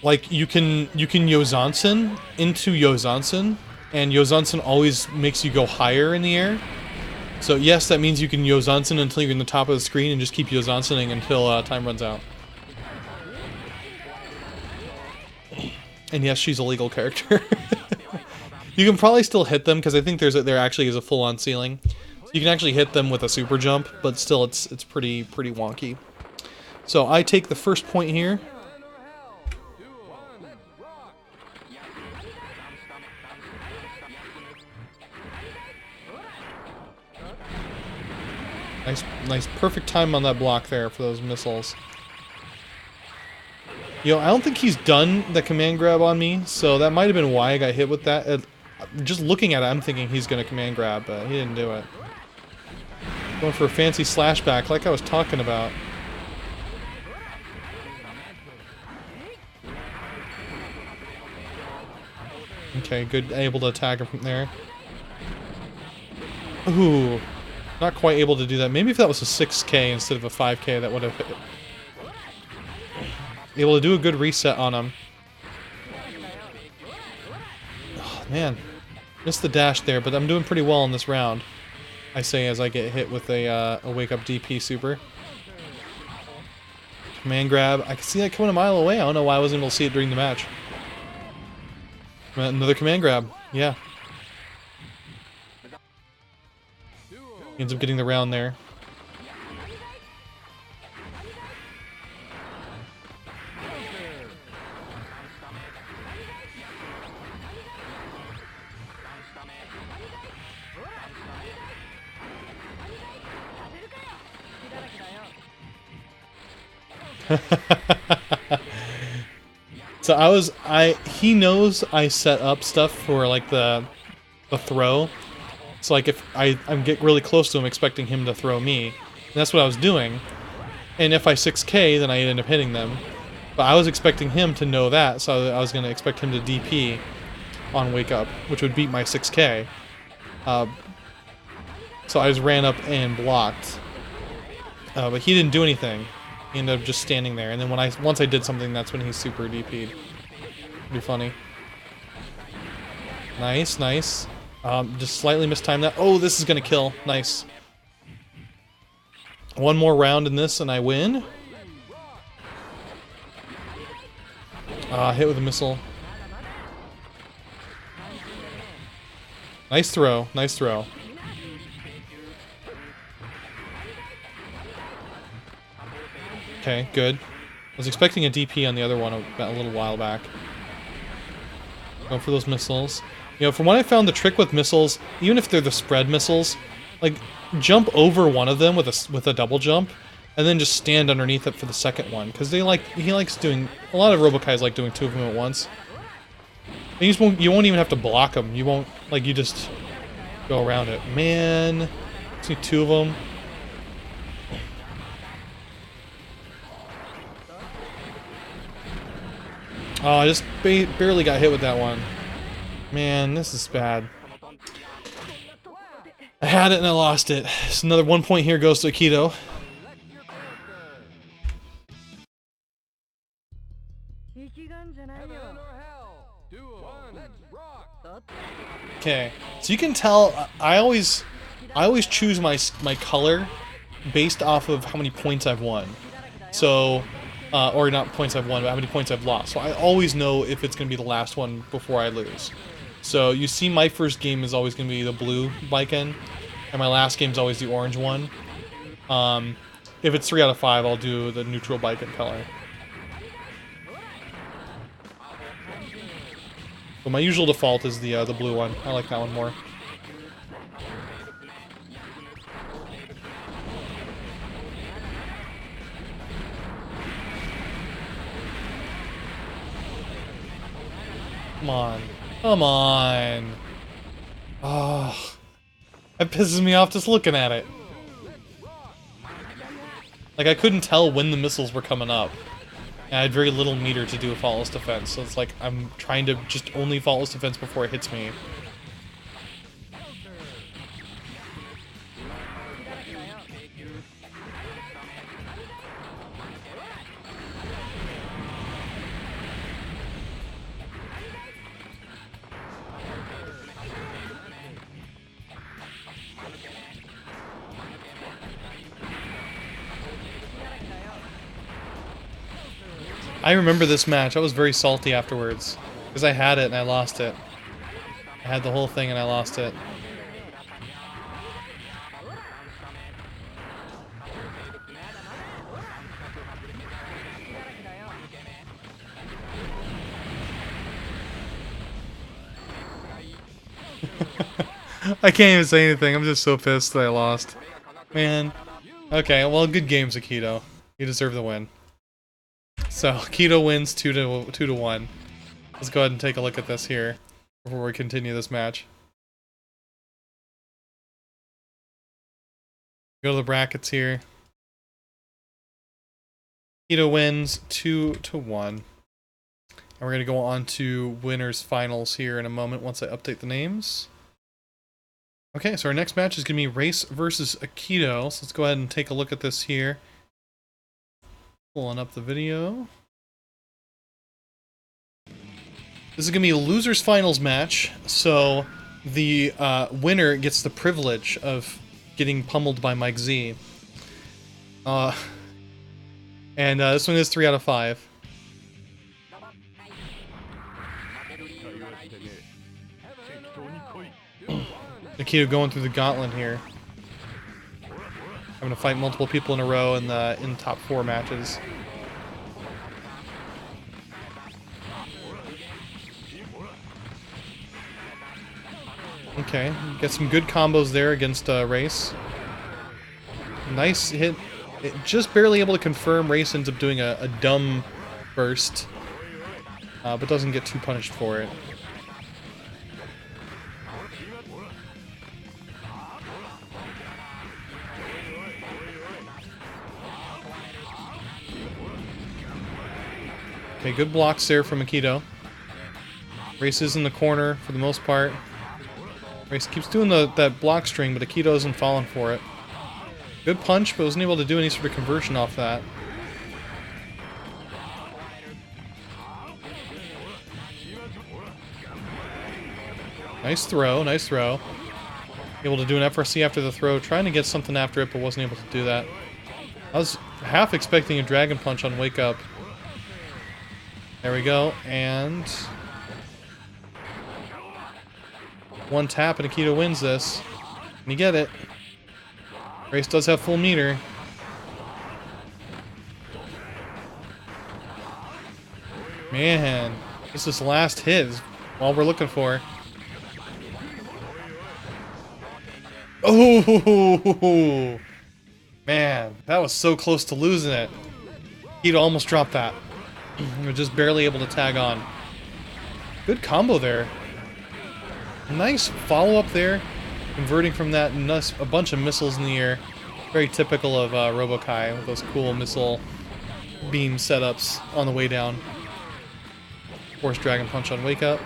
Like, you can Yozansen into Yozansen, and Yozansen always makes you go higher in the air. So yes, that means you can Yozansen until you're in the top of the screen and just keep Yozansening until time runs out. And yes, she's a legal character. You can probably still hit them, because I think there actually is a full-on ceiling. So you can actually hit them with a super jump, but still it's pretty wonky. So I take the first point here. Nice, perfect time on that block there for those missiles. You know, I don't think he's done the command grab on me, so that might have been why I got hit with that. Just looking at it, I'm thinking he's going to command grab, but he didn't do it. Going for a fancy slashback like I was talking about. Okay, good, able to attack him from there. Ooh. Not quite able to do that. Maybe if that was a 6K instead of a 5K, that would have hit. Able to do a good reset on him. Oh, man. Missed the dash there, but I'm doing pretty well in this round. I say as I get hit with a wake up DP super. Command grab. I can see that coming a mile away. I don't know why I wasn't able to see it during the match. Another command grab. Yeah. He ends up getting the round there. So he knows I set up stuff for like the throw. So like if I get really close to him expecting him to throw me. And that's what I was doing. And if I 6K, then I end up hitting them. But I was expecting him to know that, so I was going to expect him to DP on wake up, which would beat my 6K. So I just ran up and blocked. But he didn't do anything. He ended up just standing there, and then once I did something, that's when he super DP'd. Pretty funny. Nice, nice. Just slightly mistimed that. Oh, this is gonna kill. Nice. One more round in this, and I win. Hit with a missile. Nice throw. Nice throw. Okay, good. I was expecting a DP on the other one a little while back. Go for those missiles. You know, from what I found, the trick with missiles, even if they're the spread missiles, like, jump over one of them with a double jump, and then just stand underneath it for the second one. Because he likes doing... A lot of Robo-Kys like doing two of them at once. And you won't even have to block them. You won't... Like, you just go around it. Man. See two of them. Oh, I just barely got hit with that one. Man, this is bad. I had it and I lost it. So another 1 point here goes to Akito. Okay, so you can tell I always choose my color based off of how many points I've won. So, or not points I've won, but how many points I've lost. So I always know if it's going to be the last one before I lose. So you see my first game is always going to be the blue Biken, and my last game is always the orange one. If it's 3 out of 5, I'll do the neutral Biken color. But my usual default is the blue one. I like that one more. Come on. Come on. Oh. That pisses me off just looking at it. Like, I couldn't tell when the missiles were coming up. And I had very little meter to do a faultless defense, so it's like I'm trying to just only faultless defense before it hits me. I remember this match. I was very salty afterwards. Because I had it and I lost it. I had the whole thing and I lost it. I can't even say anything. I'm just so pissed that I lost. Man. Okay, well, good games, Akito. You deserve the win. So, Akito wins 2 to 1. Let's go ahead and take a look at this here before we continue this match. Go to the brackets here. Akito wins 2 to 1. And we're going to go on to winners finals here in a moment once I update the names. Okay, so our next match is going to be Reis versus Akito. So let's go ahead and take a look at this here. Pulling up the video. This is going to be a loser's finals match, so the winner gets the privilege of getting pummeled by Mike Z. And this one is 3 out of 5. Akito going through the gauntlet here. Having to fight multiple people in a row in the top 4 matches. Okay, get some good combos there against Reis. Nice hit. Just barely able to confirm. Reis ends up doing a dumb burst, but doesn't get too punished for it. Okay, good blocks there from Akito. Reis is in the corner for the most part. Reis keeps doing that block string, but Akito isn't falling for it. Good punch, but wasn't able to do any sort of conversion off that. Nice throw, nice throw. Able to do an FRC after the throw, trying to get something after it, but wasn't able to do that. I was half expecting a dragon punch on wake up. There we go, and one tap and Akito wins this. And you get it. Reis does have full meter. Man, this last hit is all we're looking for. Oh, man, that was so close to losing it. Akito almost dropped that. We're just barely able to tag on. Good combo there. Nice follow-up there. Converting from that, a bunch of missiles in the air. Very typical of Robo-Ky with those cool missile beam setups on the way down. Force Dragon Punch on wake up.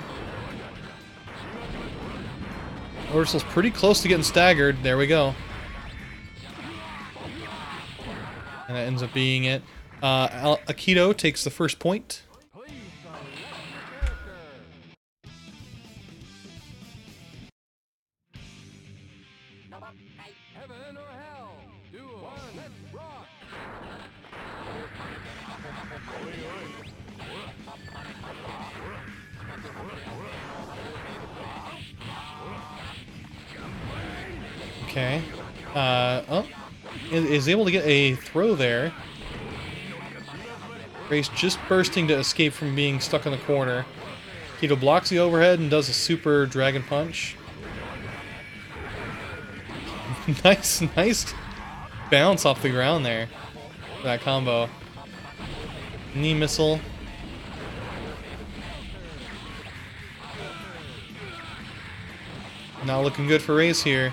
Ursul's pretty close to getting staggered. There we go. And that ends up being it. Akito takes the first point. Heaven or hell? Duel. Let's rock. Okay. Is able to get a throw there. Reis just bursting to escape from being stuck in the corner. Akito blocks the overhead and does a super dragon punch. nice bounce off the ground there. That combo. Knee missile. Not looking good for Reis here.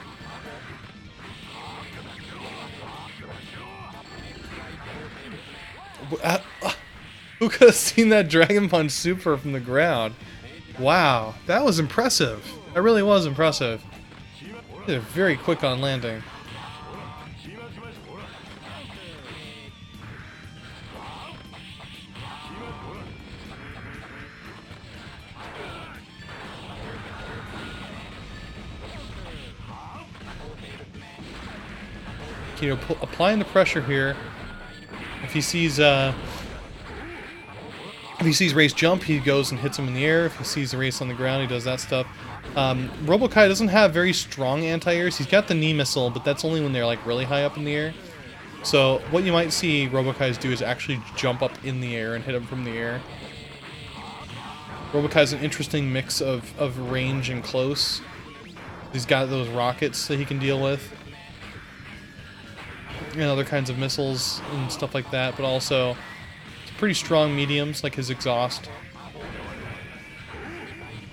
Who could have seen that Dragon Punch super from the ground? Wow, that was impressive. That really was impressive. They're very quick on landing. Akito applying the pressure here. If he sees Reis jump, he goes and hits him in the air. If he sees Reis on the ground, he does that stuff. Robo-Ky doesn't have very strong anti-airs. He's got the knee missile, but that's only when they're like really high up in the air. So what you might see Robo-Kys do is actually jump up in the air and hit him from the air. Robo-Ky has an interesting mix of range and close. He's got those rockets that he can deal with. And other kinds of missiles and stuff like that, but also pretty strong mediums, like his exhaust.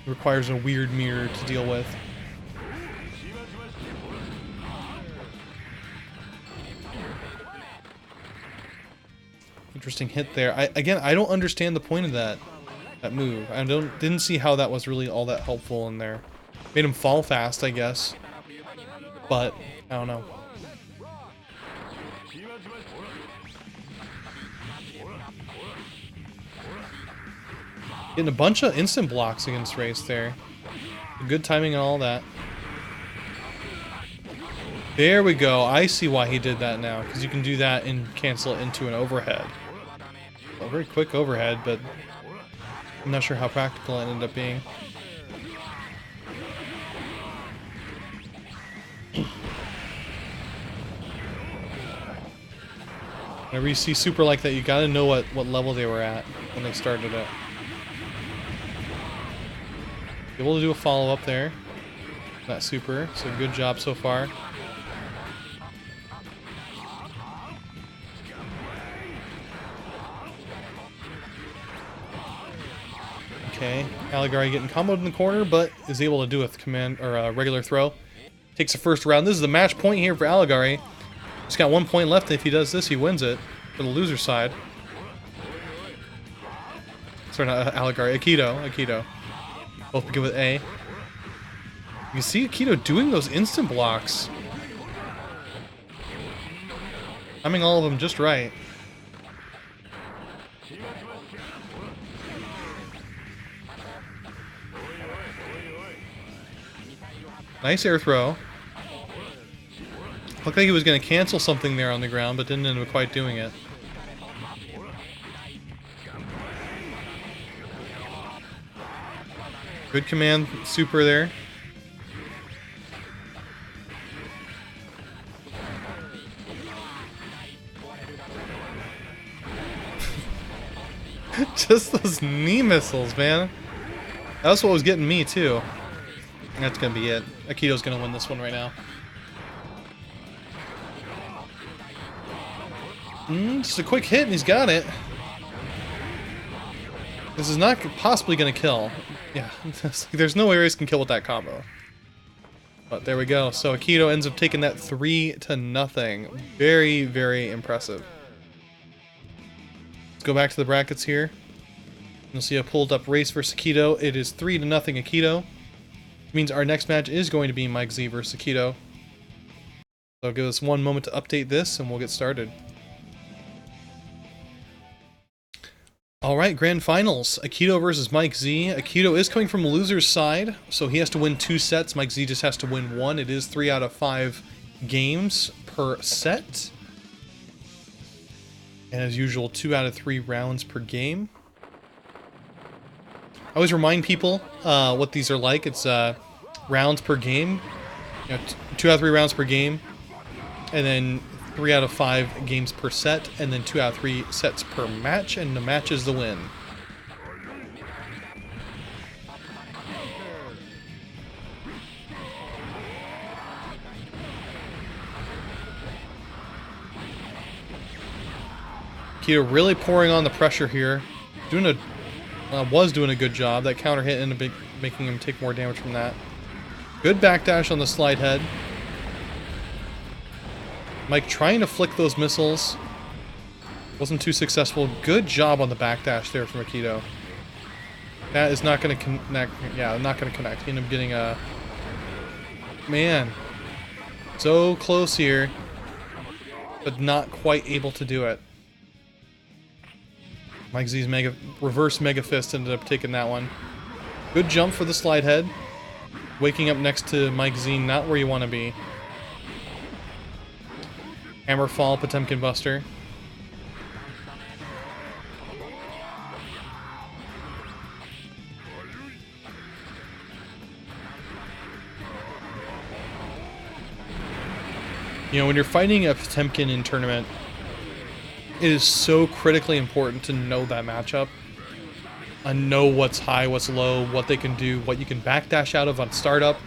Requires a weird mirror to deal with. Interesting hit there. I don't understand the point of that move. Didn't see how that was really all that helpful in there. Made him fall fast, I guess. but I don't know. Getting a bunch of instant blocks against Reis there. Good timing and all that. There we go. I see why he did that now, because you can do that and cancel it into an overhead. A very quick overhead, but I'm not sure how practical it ended up being. Whenever you see super like that, you gotta know what level they were at when they started it. Able to do a follow-up there. That super, so good job so far. Okay, Aligari getting comboed in the corner, but is able to do a command or a regular throw. Takes the first round. This is the match point here for Aligari. He's got 1 point left, and if he does this, he wins it for the loser side. Sorry, not Aligari, Akito. Both begin with A. You can see Akito doing those instant blocks. Timing all of them just right. Nice air throw. Looked like he was going to cancel something there on the ground, but didn't end up quite doing it. Good command super there. Just those knee missiles, man. That's what was getting me, too. That's going to be it. Akito's going to win this one right now. Just a quick hit and he's got it. This is not possibly going to kill. Yeah, there's no way Reis can kill with that combo. But there we go. So Akito ends up taking that 3-0. Very, very impressive. Let's go back to the brackets here. You'll see I pulled up Reis versus Akito. It is 3-0 Akito. Means our next match is going to be Mike Z versus Akito. So give us 1 moment to update this and we'll get started. Alright, grand finals. Akito versus Mike Z. Akito is coming from the loser's side, so he has to win 2 sets. Mike Z just has to win 1. It is 3 out of 5 games per set. And as usual, 2 out of 3 rounds per game. I always remind people what these are like. It's rounds per game. You know, 2 out of 3 rounds per game. And then 3 out of 5 games per set. And then 2 out of 3 sets per match. And the match is the win. Akito really pouring on the pressure here. Was doing a good job. That counter hit ended up making him take more damage from that. Good backdash on the slide head. Mike trying to flick those missiles. Wasn't too successful. Good job on the backdash there from Akito. That is not going to connect. Yeah, not going to connect. He ended up getting a... Man. So close here. But not quite able to do it. Mike Z's reverse Mega Fist ended up taking that one. Good jump for the slide head. Waking up next to Mike Z, not where you want to be. Hammer fall, Potemkin Buster. You know, when you're fighting a Potemkin in tournament, it is so critically important to know that matchup. And know what's high, what's low, what they can do, what you can backdash out of on startup.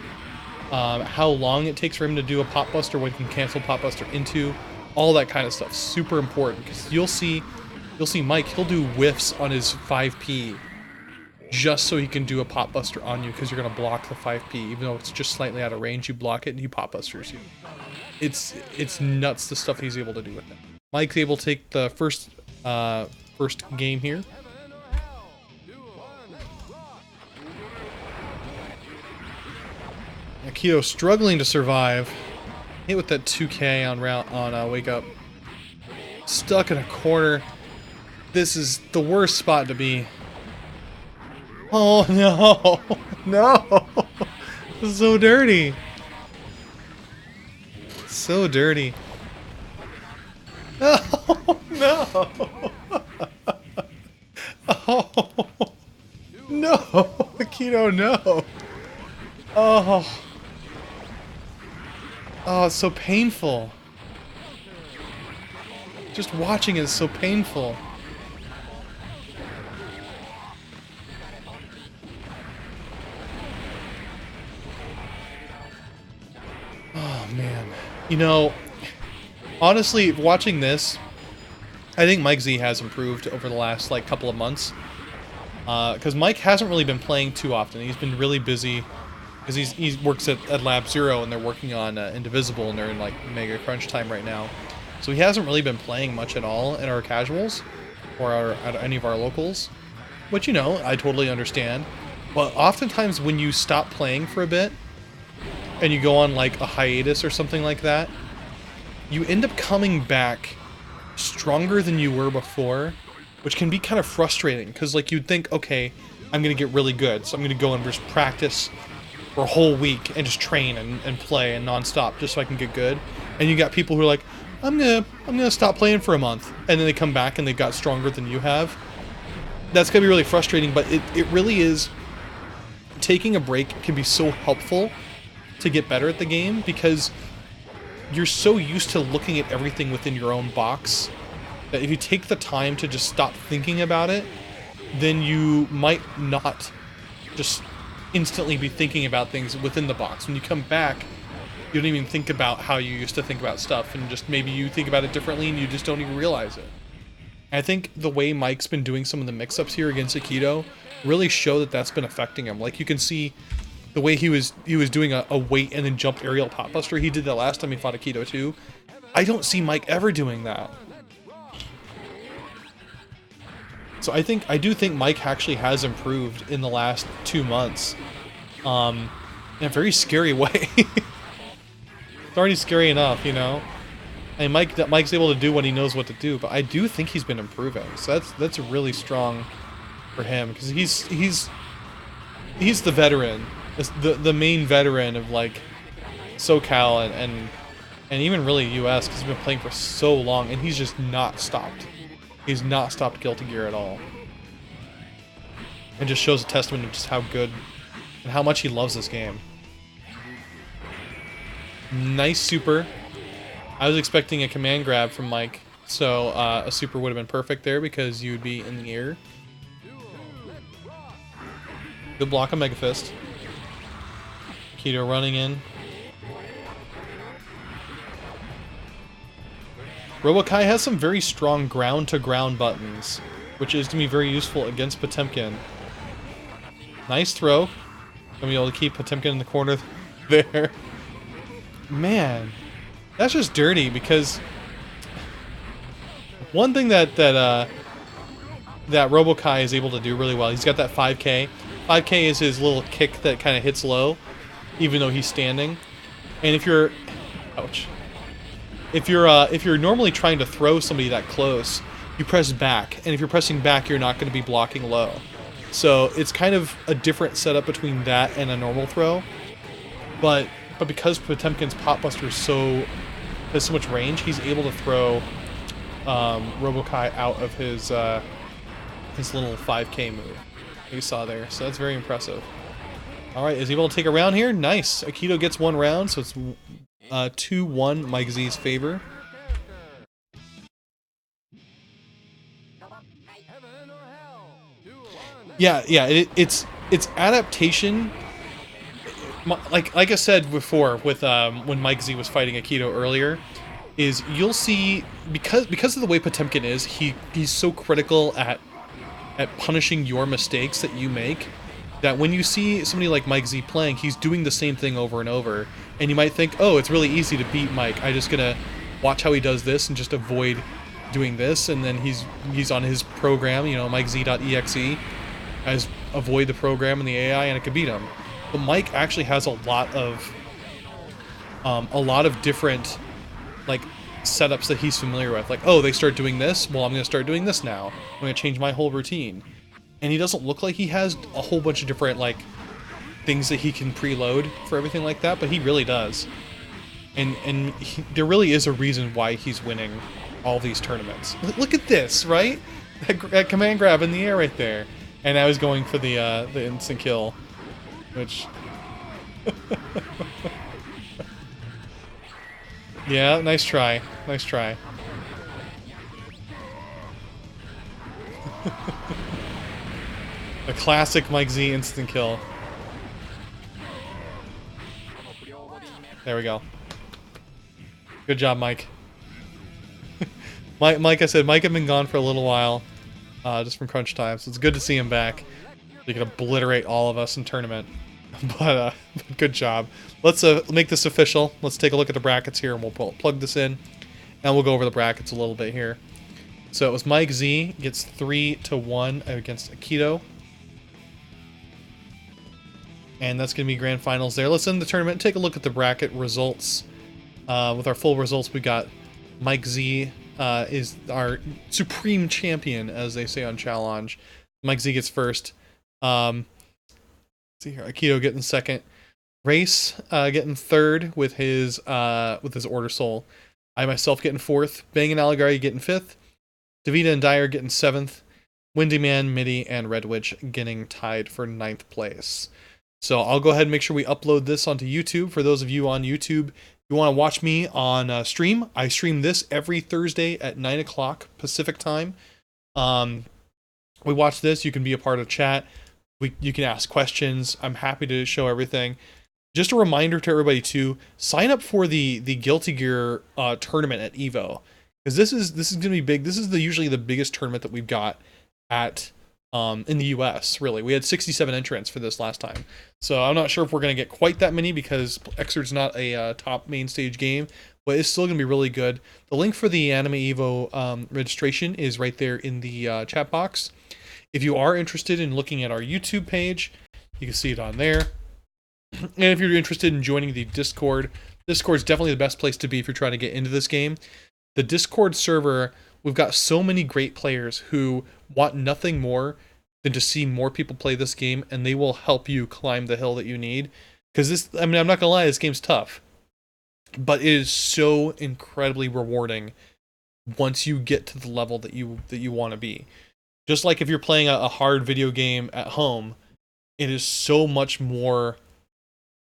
How long it takes for him to do a pop buster, what he can cancel pop buster into. All that kind of stuff. Super important. Because you'll see Mike, he'll do whiffs on his 5P. Just so he can do a pop buster on you. Because you're going to block the 5P. Even though it's just slightly out of range, you block it and he pop busters you. It's nuts the stuff he's able to do with it. Mike's able to take the first game here. Akito struggling to survive. Hit with that 2K on wake up. Stuck in a corner. This is the worst spot to be. Oh no, no! This is so dirty. So dirty. Oh no! Oh no, Akito, no! Oh. Oh, it's so painful. Just watching it is so painful. Oh, man. You know, honestly, watching this, I think Mike Z has improved over the last, like, couple of months. Because Mike hasn't really been playing too often. He's been really busy. Because he works at Lab Zero, and they're working on Indivisible, and they're in, like, mega crunch time right now. So he hasn't really been playing much at all in our casuals, or at any of our locals. Which, you know, I totally understand. But oftentimes when you stop playing for a bit, and you go on, like, a hiatus or something like that, you end up coming back stronger than you were before, which can be kind of frustrating, because, like, you'd think, okay, I'm going to get really good, so I'm going to go and just practice for a whole week and just train and play and non-stop just so I can get good. And you got people who are like, I'm gonna stop playing for a month, and then they come back and they got stronger than you have. That's gonna be really frustrating, but it really is. Taking a break can be so helpful to get better at the game, because you're so used to looking at everything within your own box that if you take the time to just stop thinking about it, then you might not just instantly be thinking about things within the box. When you come back, you don't even think about how you used to think about stuff, and just maybe you think about it differently and you just don't even realize it. And I think the way Mike's been doing some of the mix-ups here against Akito really show that that's been affecting him. Like, you can see the way he was doing a weight and then jumped aerial pop buster. He did that last time he fought Akito too. I don't see Mike ever doing that. So I do think Mike actually has improved in the last 2 months, in a very scary way. It's already scary enough, you know. And Mike's able to do what he knows what to do, but I do think he's been improving. So that's really strong for him, because he's the veteran, the main veteran of, like, SoCal and even really US, because he's been playing for so long, and he's just not stopped. He's not stopped Guilty Gear at all. It just shows a testament of just how good and how much he loves this game. Nice super. I was expecting a command grab from Mike, so a super would have been perfect there because you'd be in the air. Good block on Mega Fist. Akito running in. Robo-Ky has some very strong ground-to-ground buttons, which is going to be very useful against Potemkin. Nice throw. Gonna be able to keep Potemkin in the corner there. Man, that's just dirty, because one thing that Robo-Ky is able to do really well, he's got that 5K. 5K is his little kick that kind of hits low, even though he's standing. And if you're... Ouch. If you're normally trying to throw somebody that close, you press back, and if you're pressing back, you're not going to be blocking low. So it's kind of a different setup between that and a normal throw. But because Potemkin's pop buster has so much range, he's able to throw Robo-Ky out of his little 5K move you saw there. So that's very impressive. All right, is he able to take a round here? Nice. Akito gets 1 round, so it's 2-1 Mike Z's favor. Yeah, it's adaptation. Like I said before, with when Mike Z was fighting Akito earlier, is you'll see because of the way Potemkin is, he's so critical at punishing your mistakes that you make, that when you see somebody like Mike Z playing, he's doing the same thing over and over, and you might think, oh, it's really easy to beat Mike. I'm just gonna watch how he does this and just avoid doing this, and then he's on his program, you know, MikeZ.exe, as avoid the program and the AI, and it could beat him. But Mike actually has a lot of a lot of different like setups that he's familiar with. Like, oh, they start doing this, well, I'm gonna start doing this now. I'm gonna change my whole routine. And he doesn't look like he has a whole bunch of different like things that he can preload for everything like that, but he really does. And there really is a reason why he's winning all these tournaments. Look at this, right? That command grab in the air right there. And I was going for the instant kill, which... yeah, nice try. Nice try. The classic Mike Z instant kill. There we go. Good job, Mike. Mike, I said, Mike had been gone for a little while, just from crunch time, so it's good to see him back. He can obliterate all of us in tournament. But good job. Let's make this official. Let's take a look at the brackets here, and we'll plug this in, and we'll go over the brackets a little bit here. So it was Mike Z gets 3-1 against Akito. And that's going to be grand finals there. Let's end the tournament and take a look at the bracket results. With our full results, we got Mike Z is our supreme champion, as they say on Challenge. Mike Z gets first. Let's see here, Akito getting second. Reis getting third with his Order Soul. I myself getting fourth. Bang and Aligari getting fifth. Davida and Diar getting seventh. Windyman, Midi, and Red Witch getting tied for 9th place. So I'll go ahead and make sure we upload this onto YouTube. For those of you on YouTube, if you want to watch me on stream, I stream this every Thursday at 9 o'clock Pacific time. We watch this. You can be a part of chat. You can ask questions. I'm happy to show everything. Just a reminder to everybody to sign up for the Guilty Gear tournament at Evo, because this is going to be big. This is usually the biggest tournament that we've got at in the US. Really, we had 67 entrants for this last time, so I'm not sure if we're going to get quite that many because Xr's not a top main stage game, but it's still going to be really good. The link for the Anime Evo registration is right there in the chat box. If you are interested in looking at our YouTube page, you can see it on there. And if you're interested in joining the Discord, Discord is definitely the best place to be if you're trying to get into this game. The Discord server, we've got so many great players who want nothing more than to see more people play this game, and they will help you climb the hill that you need. Because this, I mean, I'm not gonna lie, this game's tough, but it is so incredibly rewarding once you get to the level that you want to be. Just like if you're playing a hard video game at home, it is so much more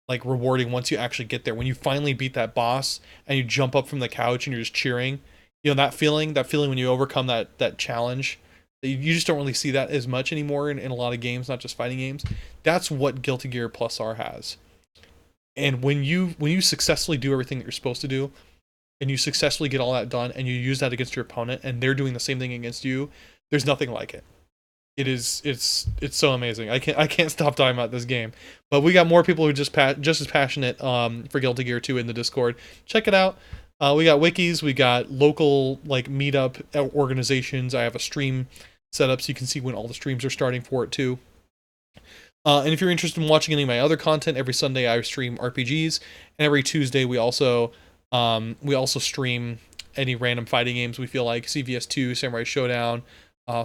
like rewarding once you actually get there. When you finally beat that boss and you jump up from the couch and you're just cheering, you know, that feeling when you overcome that challenge, you just don't really see that as much anymore in a lot of games, not just fighting games. That's what Guilty Gear +R has. And when you successfully do everything that you're supposed to do, and you successfully get all that done, and you use that against your opponent, and they're doing the same thing against you, there's nothing like it. It's so amazing. I can't stop talking about this game. But we got more people who are just as passionate for Guilty Gear 2 in the Discord. Check it out. We got wikis, we got local like meetup organizations. I have a stream set up so you can see when all the streams are starting for it too. And if you're interested in watching any of my other content, every Sunday I stream RPGs, and every Tuesday we also stream any random fighting games we feel like, CVS2, Samurai Showdown,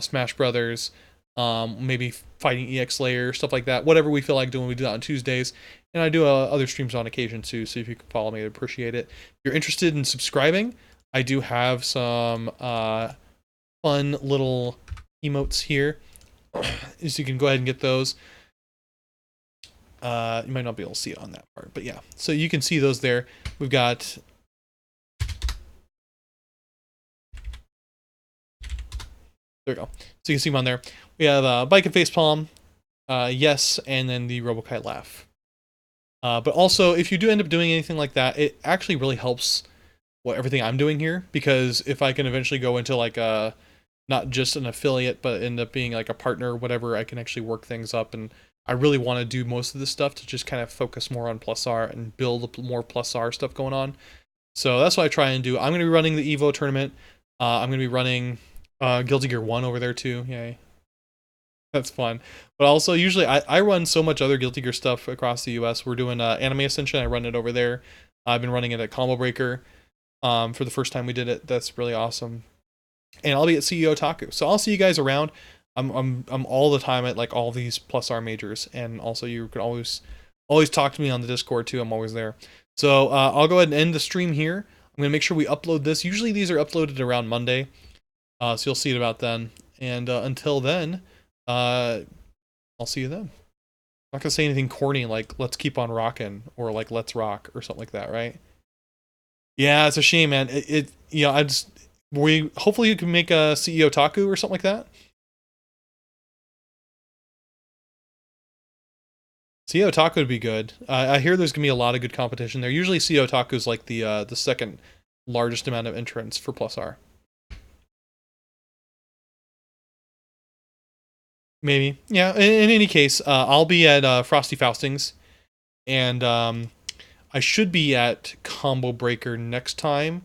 Smash Brothers, maybe Fighting EX Layer, stuff like that. Whatever we feel like doing, we do that on Tuesdays. And I do other streams on occasion too, so if you can follow me, I'd appreciate it. If you're interested in subscribing, I do have some fun little emotes here, so you can go ahead and get those. You might not be able to see it on that part, but yeah. So you can see those there. We've got... There we go. So you can see them on there. We have Bike and Facepalm, Yes, and then the Robo-Ky Laugh. But also, if you do end up doing anything like that, it actually really helps everything I'm doing here, because if I can eventually go into like a, not just an affiliate, but end up being like a partner or whatever, I can actually work things up, and I really want to do most of this stuff to just kind of focus more on +R and build more +R stuff going on. So that's what I try and do. I'm going to be running the Evo tournament. I'm going to be running Guilty Gear 1 over there too. Yay. That's fun. But also, usually, I run so much other Guilty Gear stuff across the US. We're doing Anime Ascension. I run it over there. I've been running it at Combo Breaker for the first time we did it. That's really awesome. And I'll be at CEO Otaku. So I'll see you guys around. I'm all the time at like all these plus R majors, and also you can always talk to me on the Discord too. I'm always there. So I'll go ahead and end the stream here. I'm gonna make sure we upload this. Usually these are uploaded around Monday, so you'll see it about then. And until then, I'll see you then. I'm not gonna say anything corny like "Let's keep on rocking" or like "Let's rock" or something like that, right? Yeah, it's a shame, man. You know, hopefully you can make a CEO Otaku or something like that. CEO Otaku would be good. I hear there's gonna be a lot of good competition there. Usually CEO Otaku is like the second largest amount of entrants for plus R. Maybe. Yeah, in any case, I'll be at Frosty Faustings, and I should be at Combo Breaker next time.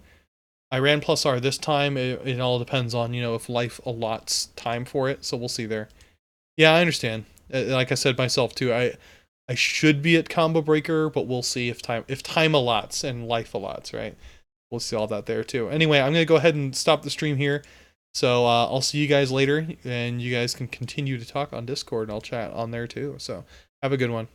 I ran plus R this time. It all depends on, you know, if life allots time for it, so we'll see there. Yeah, I understand. Like I said myself too, I should be at Combo Breaker, but we'll see if time allots and life allots, right? We'll see all that there too. Anyway, I'm gonna go ahead and stop the stream here. So I'll see you guys later, and you guys can continue to talk on Discord, and I'll chat on there too. So have a good one.